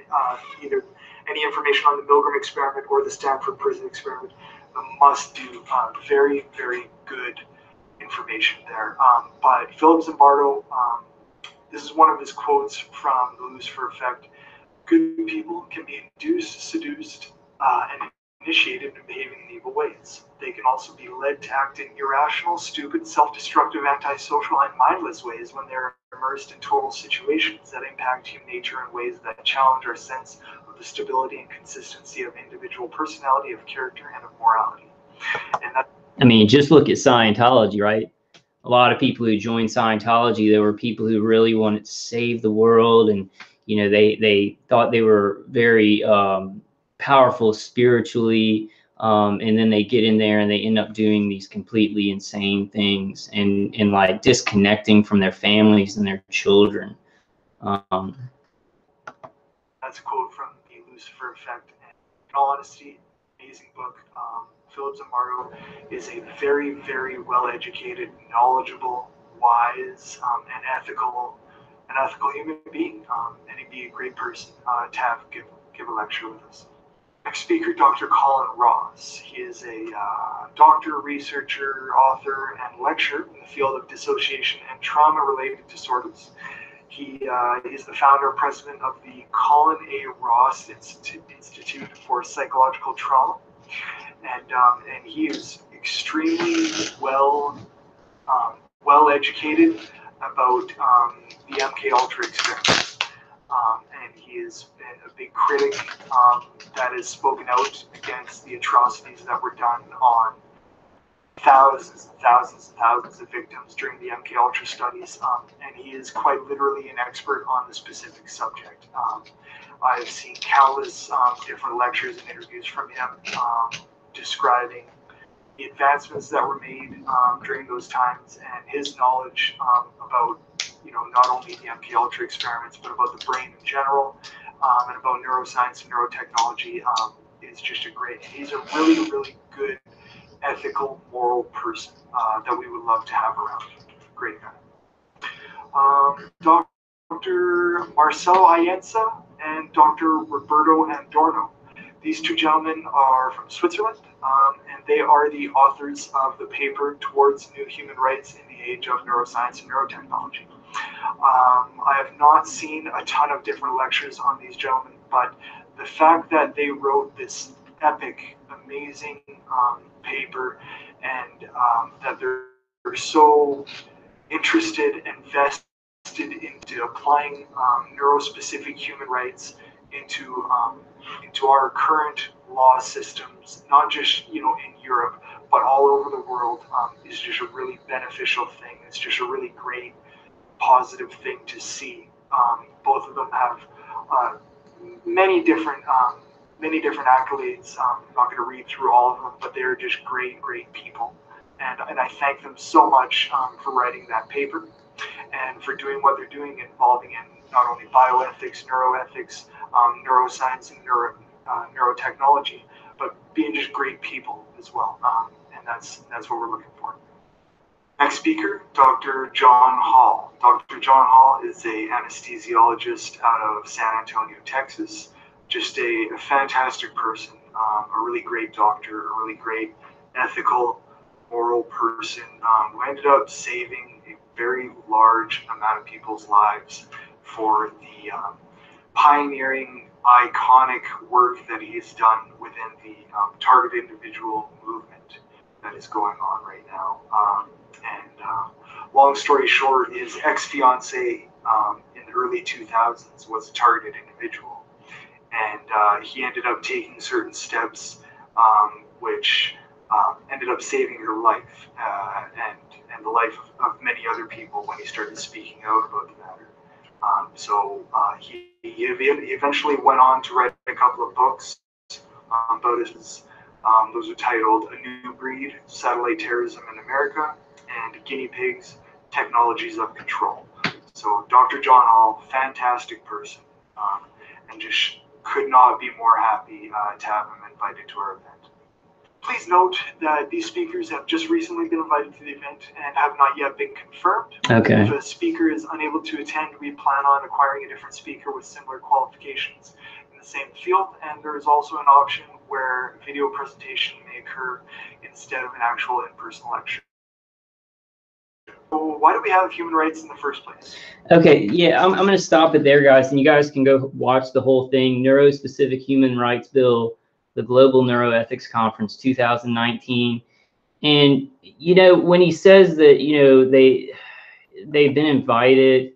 either any information on the Milgram experiment or the Stanford prison experiment, must do. Very, very good information there. But Philip Zimbardo, this is one of his quotes from The Lucifer Effect. Good people can be induced, seduced, and initiated in behaving in evil ways. They can also be led to act in irrational, stupid, self-destructive, antisocial, and mindless ways when they're immersed in total situations that impact human nature in ways that challenge our sense of the stability and consistency of individual personality, of character, and of morality. And just look at Scientology, right? A lot of people who joined Scientology, there were people who really wanted to save the world, and they thought they were very powerful spiritually, and then they get in there and they end up doing these completely insane things, and like disconnecting from their families and their children. That's a quote from The Lucifer Effect. And in all honesty, amazing book. Philip Zimbardo is a very, very well-educated, knowledgeable, wise, and ethical human being, and he'd be a great person to have give a lecture with us. Next speaker, Dr. Colin Ross. He is a doctor, researcher, author, and lecturer in the field of dissociation and trauma-related disorders. He is the founder and president of the Colin A. Ross Institute for Psychological Trauma, and he is extremely well educated about the MK Ultra experience, and he has been a big critic that has spoken out against the atrocities that were done on thousands and thousands and thousands of victims during the MK Ultra studies, and he is quite literally an expert on the specific subject. I've seen countless different lectures and interviews from him describing the advancements that were made during those times, and his knowledge about, not only the MK Ultra experiments, but about the brain in general, and about neuroscience and neurotechnology is just he's a really, really good, ethical, moral person that we would love to have around. Great guy. Dr. Marcel Aienza and Dr. Roberto Andorno. These two gentlemen are from Switzerland, and they are the authors of the paper Towards New Human Rights in the Age of Neuroscience and Neurotechnology. I have not seen a ton of different lectures on these gentlemen, but the fact that they wrote this epic, amazing paper, and that they're so interested and vested into applying neurospecific human rights into into our current law systems, not just in Europe, but all over the world, is just a really beneficial thing. It's just a really great positive thing to see. Both of them have uh, many different accolades. I'm not going to read through all of them, but they're just great people, and I thank them so much for writing that paper and for doing what they're doing, involving in not only bioethics, neuroethics, neuroscience, and neurotechnology, but being just great people as well. And that's what we're looking for. Next speaker, Dr. John Hall. Dr. John Hall is a anesthesiologist out of San Antonio, Texas. Just a fantastic person, a really great doctor, a really great ethical, moral person who ended up saving a very large amount of people's lives for the pioneering, iconic work that he's done within the targeted individual movement that is going on right now. Long story short, his ex-fiance in the early 2000s was a targeted individual, and he ended up taking certain steps which ended up saving her life and the life of many other people when he started speaking out about the matter. He eventually went on to write a couple of books about his. Those are titled A New Breed, Satellite Terrorism in America, and Guinea Pigs, Technologies of Control. So Dr. John Hall, fantastic person, and just could not be more happy to have him invited to our event. Please note that these speakers have just recently been invited to the event and have not yet been confirmed. Okay. If a speaker is unable to attend, we plan on acquiring a different speaker with similar qualifications in the same field, and there is also an option where video presentation may occur instead of an actual in-person lecture. So why do we have human rights in the first place? Okay, yeah, I'm going to stop it there, guys, and you guys can go watch the whole thing. Neuro-Specific Human Rights Bill, the Global Neuroethics Conference 2019. And, when he says that, they've been invited,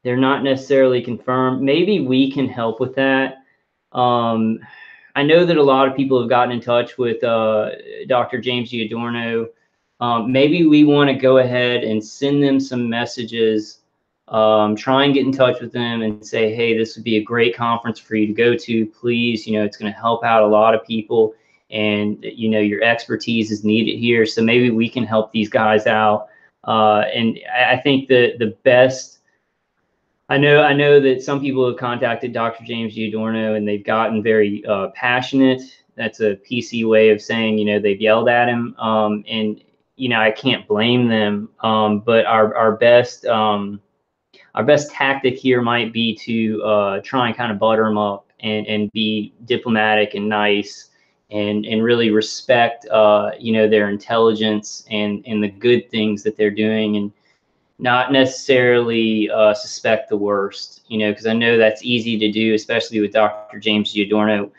they're not necessarily confirmed, maybe we can help with that. I know that a lot of people have gotten in touch with Dr. James Giordano. Maybe we want to go ahead and send them some messages, try and get in touch with them and say, hey, this would be a great conference for you to go to. Please, it's going to help out a lot of people, and your expertise is needed here. So maybe we can help these guys out. And I think the best. I know that some people have contacted Dr. James Giordano and they've gotten very passionate. That's a PC way of saying, they've yelled at him. And I can't blame them. But our best tactic here might be to try and kind of butter them up and be diplomatic and nice and really respect their intelligence and the good things that they're doing, and not necessarily suspect the worst, because I know that's easy to do, especially with Dr. James Giordano.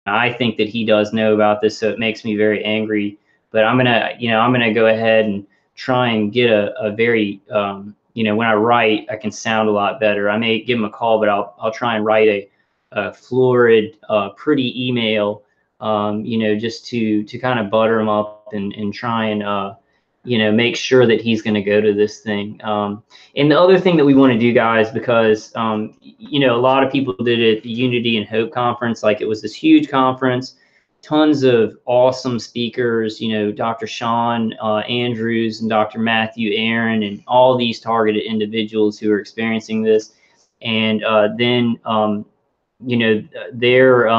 I think that he does know about this, so it makes me very angry. But I'm gonna go ahead and try and get a very, when I write, I can sound a lot better. I may give him a call, but I'll try and write a florid, pretty email, just to kind of butter him up and try and make sure that he's going to go to this thing. And the other thing that we want to do, guys, because, a lot of people did it at the Unity and Hope Conference. Like, it was this huge conference, tons of awesome speakers, Dr. Sean Andrews and Dr. Matthew Aaron and all these targeted individuals who are experiencing this. And then, their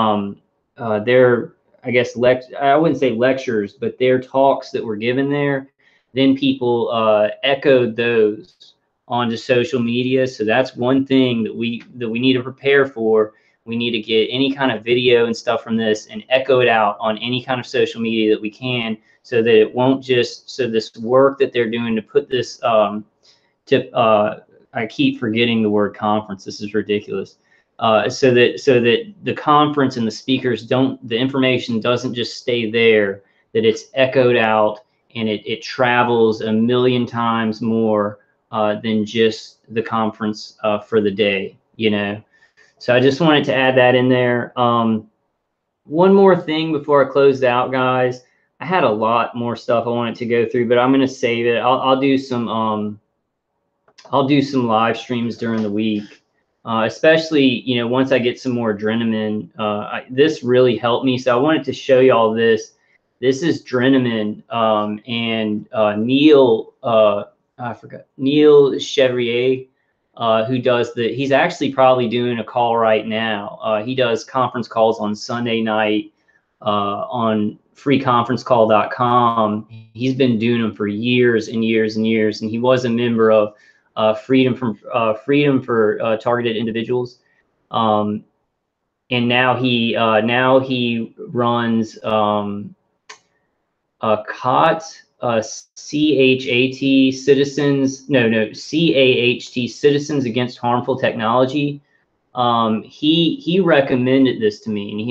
I guess, I wouldn't say lectures, but their talks that were given there, then people echoed those onto social media. So that's one thing that we need to prepare for. We need to get any kind of video and stuff from this and echo it out on any kind of social media that we can, so that it won't just, so this work that they're doing to put this I keep forgetting the word conference. This is ridiculous. So that the conference and the speakers the information doesn't just stay there, that it's echoed out and it travels a million times more than just the conference for the day, you know. So I just wanted to add that in there. One more thing before I closed out, guys. I had a lot more stuff I wanted to go through, but I'm going to save it. I'll do some live streams during the week, especially, you know, once I get some more adrenaline. This really helped me, so I wanted to show you all this. This is Drenamin, and Neil, I forgot, Neil Chevrier, who does he's actually probably doing a call right now. He does conference calls on Sunday night on freeconferencecall.com. He's been doing them for years and years and years, and he was a member of Freedom for Targeted Individuals, and now he runs COT, CHAT, CAHT, Citizens Against Harmful Technology. He recommended this to me, and he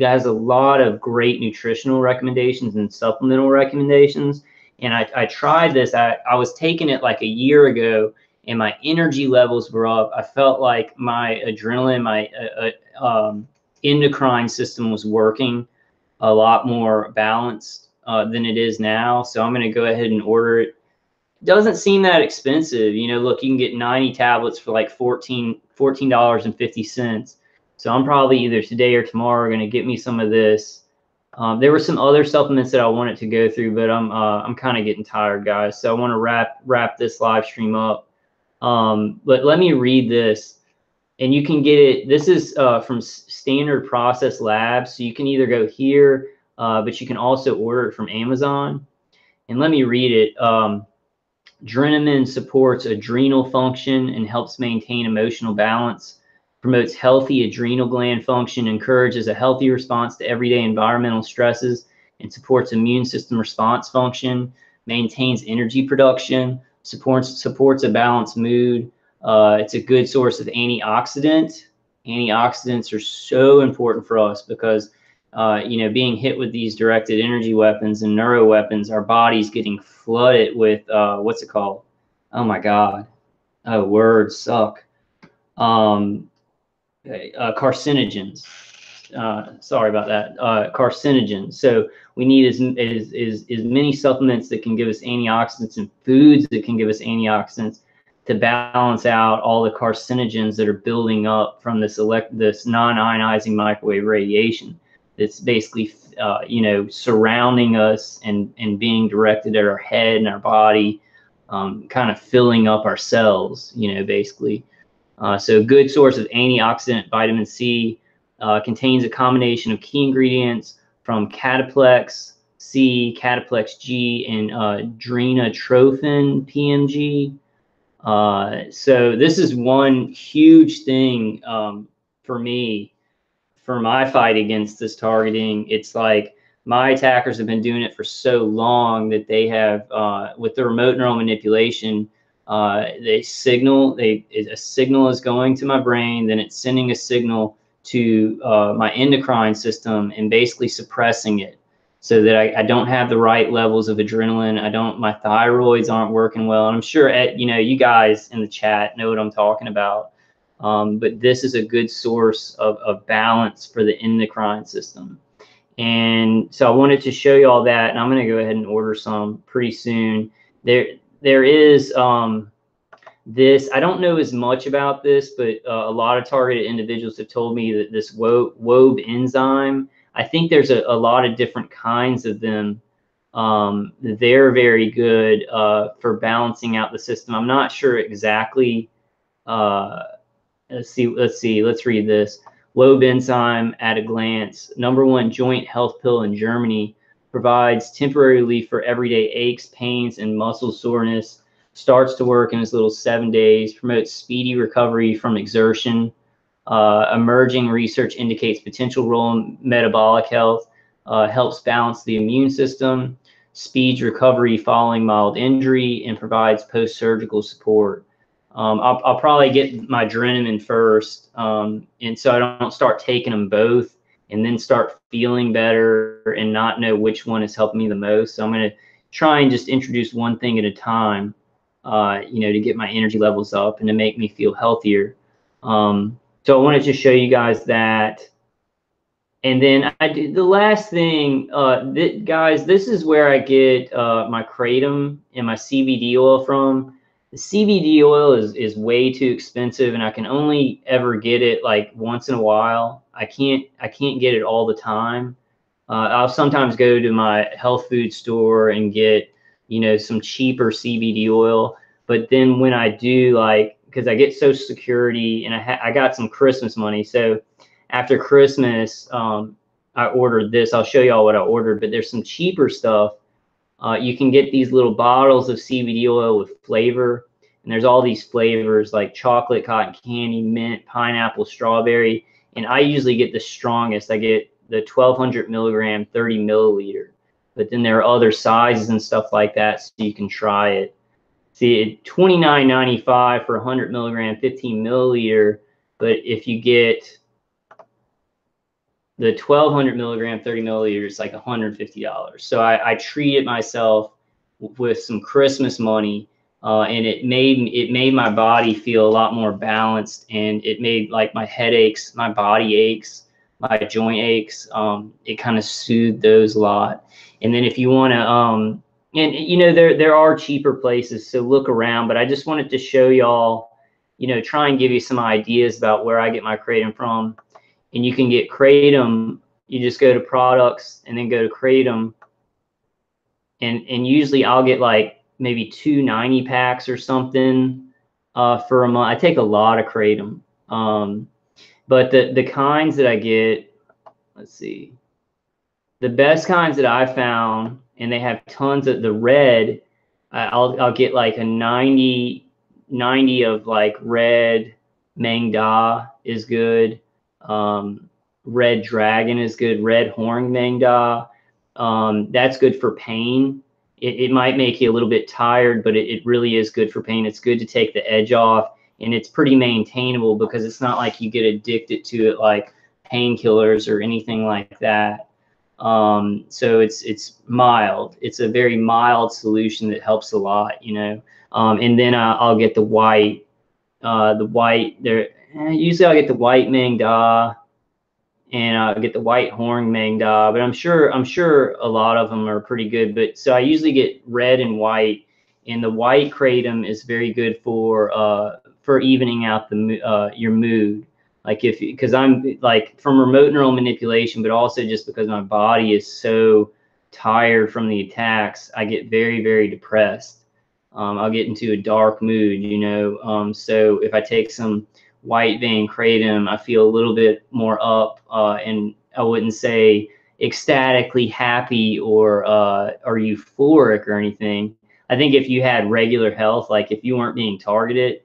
has a lot of great nutritional recommendations and supplemental recommendations. And I tried this. I was taking it like a year ago, and my energy levels were up. I felt like my adrenaline, my endocrine system was working a lot more balanced than it is now. So I'm going to go ahead and order it. It doesn't seem that expensive. You know, look, you can get 90 tablets for like $14.50. So I'm probably either today or tomorrow going to get me some of this. There were some other supplements that I wanted to go through, but I'm kind of getting tired, guys. So I want to wrap this live stream up. But let me read this, and you can get it. This is from Standard Process Labs. So you can either go here, but you can also order it from Amazon. And let me read it. Drenamin supports adrenal function and helps maintain emotional balance, promotes healthy adrenal gland function, encourages a healthy response to everyday environmental stresses, and supports immune system response function, maintains energy production, supports a balanced mood. It's a good source of antioxidant. Antioxidants are so important for us because you know, being hit with these directed energy weapons and neuro weapons, our body's getting flooded with what's it called? Oh my God. Oh, words suck. Carcinogens. Sorry about that. Carcinogens. So we need as many supplements that can give us antioxidants and foods that can give us antioxidants to balance out all the carcinogens that are building up from this non-ionizing microwave radiation. It's basically, you know, surrounding us and being directed at our head and our body, kind of filling up our cells, you know, basically. So good source of antioxidant. Vitamin C contains a combination of key ingredients from cataplex C, cataplex G, and drenatrophin PMG. So this is one huge thing for me. For my fight against this targeting, it's like my attackers have been doing it for so long that they have, with the remote neural manipulation, a signal is going to my brain, then it's sending a signal to my endocrine system and basically suppressing it so that I don't have the right levels of adrenaline. My thyroids aren't working well. And I'm sure, you know, you guys in the chat know what I'm talking about. But this is a good source of balance for the endocrine system. And so I wanted to show you all that, and I'm going to go ahead and order some pretty soon. There is this, I don't know as much about this, but a lot of targeted individuals have told me that this WOB enzyme, I think there's a lot of different kinds of them. They're very good for balancing out the system. I'm not sure exactly. Let's read this. WOB enzyme at a glance. #1 joint health pill in Germany. Provides temporary relief for everyday aches, pains, and muscle soreness. Starts to work in as little as 7 days. Promotes speedy recovery from exertion. Emerging research indicates potential role in metabolic health. Helps balance the immune system. speeds recovery following mild injury, and provides post-surgical support. I'll probably get my Drenamine first, and so I don't start taking them both and then start feeling better and not know which one is helping me the most. So I'm going to try and just introduce one thing at a time, to get my energy levels up and to make me feel healthier. So I wanted to show you guys that. And then I do the last thing, guys, this is where I get my kratom and my CBD oil from. The CBD oil is way too expensive, and I can only ever get it like once in a while. I can't get it all the time. I'll sometimes go to my health food store and get, some cheaper CBD oil. But then when I do, like, because I get Social Security and I got some Christmas money, so after Christmas, I ordered this. I'll show y'all what I ordered, but there's some cheaper stuff. You can get these little bottles of CBD oil with flavor, and there's all these flavors like chocolate, cotton candy, mint, pineapple, strawberry, and I usually get the strongest. I get the 1200 milligram, 30 milliliter, but then there are other sizes and stuff like that, so you can try it. See, $29.95 for 100 milligram, 15 milliliter, but if you get the 1200 milligram, 30 milliliters, like $150. So I treated myself with some Christmas money, and it made my body feel a lot more balanced, and it made like my headaches, my body aches, my joint aches. It kind of soothed those a lot. And then if you want to, and there are cheaper places, so look around. But I just wanted to show y'all, try and give you some ideas about where I get my kratom from. And you can get kratom. You just go to products and then go to kratom. And usually I'll get like maybe 2 90 packs or something for a month. I take a lot of kratom. But the kinds that I get, let's see, the best kinds that I found, and they have tons of the red. I'll get like a 90 of like red Mangda is good. Red Dragon is good. Red Horn Mangda, that's good for pain. It might make you a little bit tired, but it really is good for pain. It's good to take the edge off, and it's pretty maintainable because it's not like you get addicted to it like painkillers or anything like that. So it's mild. It's a very mild solution that helps a lot, and then I'll get the white. Usually I'll get the white Mangda, and I'll get the white horn Mangda, but I'm sure a lot of them are pretty good. But so I usually get red and white, and the white kratom is very good for evening out your mood. Like because I'm like from remote neural manipulation, but also just because my body is so tired from the attacks, I get very, very depressed. I'll get into a dark mood, so if I take some white vein kratom, I feel a little bit more up, and I wouldn't say ecstatically happy or euphoric or anything. I think if you had regular health, like if you weren't being targeted,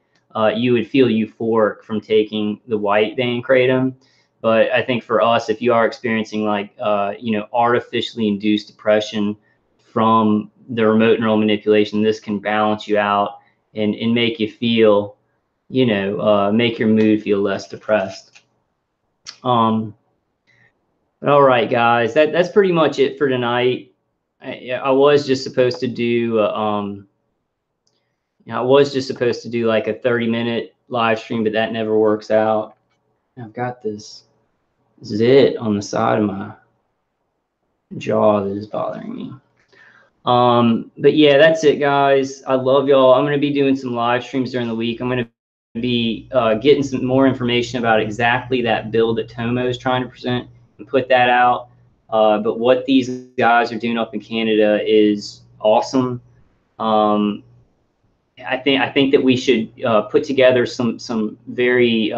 you would feel euphoric from taking the white vein kratom. But I think for us, if you are experiencing like artificially induced depression from the remote neural manipulation, this can balance you out and make you feel, make your mood feel less depressed. All right, guys, that's pretty much it for tonight. I was just supposed to do like a 30-minute live stream, but that never works out. I've got this zit on the side of my jaw that is bothering me. But yeah, that's it, guys. I love y'all. I'm going to be doing some live streams during the week. I'm going to be getting some more information about exactly that bill that Tomo is trying to present and put that out. But what these guys are doing up in Canada is awesome. I think that we should put together some very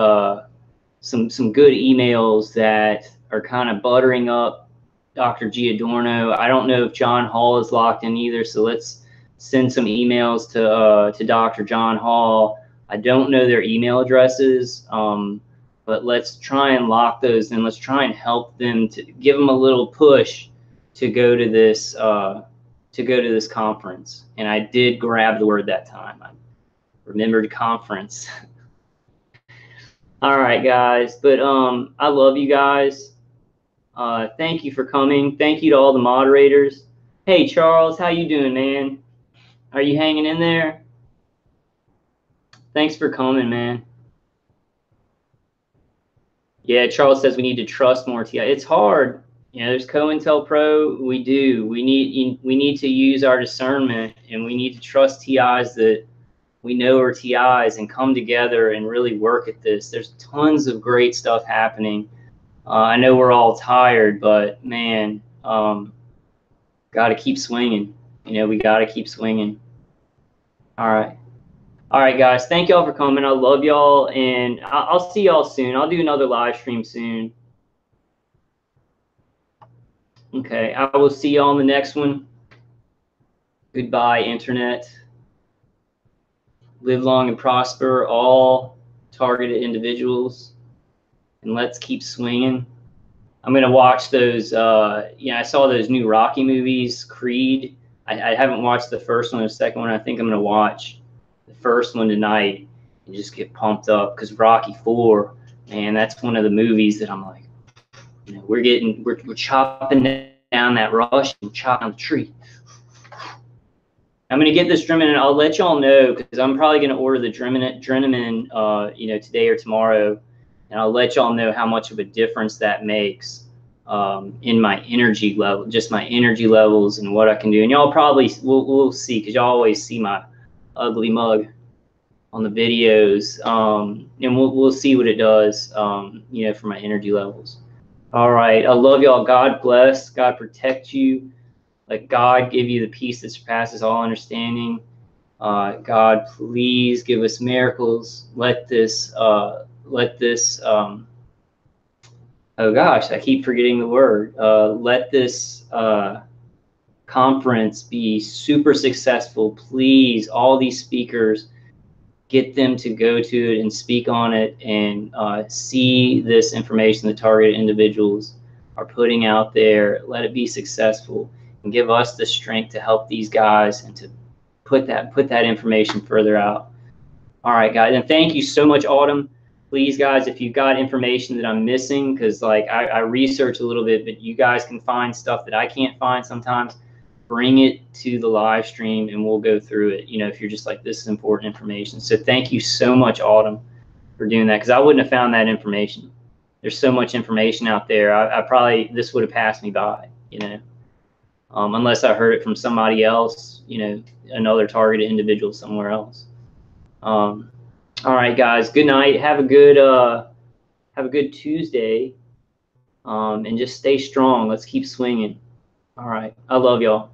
some good emails that are kind of buttering up Dr. Giordano. I don't know if John Hall is locked in either, so let's send some emails to Dr. John Hall. I don't know their email addresses, but let's try and lock those in. Let's try and help them to give them a little push to go to this to go to this conference. And I did grab the word that time. I remembered conference. All right, guys. But I love you guys. Thank you for coming. Thank you to all the moderators. Hey, Charles, how you doing, man? Are you hanging in there? Thanks for coming, man. Yeah, Charles says we need to trust more TI. It's hard. You know, there's COINTELPRO. We do. We need to use our discernment, and we need to trust TIs that we know are TIs and come together and really work at this. There's tons of great stuff happening. I know we're all tired, but man, got to keep swinging. You know, we got to keep swinging. All right. All right, guys. Thank y'all for coming. I love y'all, and I'll see y'all soon. I'll do another live stream soon. Okay, I will see y'all on the next one. Goodbye, Internet. Live long and prosper, all targeted individuals. And let's keep swinging. I'm going to watch those. I saw those new Rocky movies, Creed. I haven't watched the first one or the second one. I think I'm going to watch the first one tonight and just get pumped up, because Rocky 4, man, that's one of the movies that I'm like, you know, we're chopping down that rush and chopping the tree. I'm going to get this Dramamine, and I'll let y'all know, because I'm probably going to order the Dramamine, today or tomorrow, and I'll let y'all know how much of a difference that makes in my energy level, just my energy levels and what I can do. And y'all probably we'll see, because y'all always see my ugly mug on the videos, and we'll see what it does, for my energy levels. All right, I love y'all. God bless. God protect you. Let God give you the peace that surpasses all understanding. God, please give us miracles. Let this. Oh gosh, I keep forgetting the word. Let this conference be super successful. Please, all these speakers, get them to go to it and speak on it, and see this information the targeted individuals are putting out there. Let it be successful, and give us the strength to help these guys and to put that information further out. All right, guys, and thank you so much, Autumn. Please, guys, if you've got information that I'm missing, because like I research a little bit, but you guys can find stuff that I can't find sometimes, bring it to the live stream and we'll go through it. You know, if you're just like, this is important information. So thank you so much, Autumn, for doing that, because I wouldn't have found that information. There's so much information out there. I probably, this would have passed me by, you know, unless I heard it from somebody else, you know, another targeted individual somewhere else. All right, guys, good night. Have a good Tuesday, and just stay strong. Let's keep swinging. All right, I love y'all.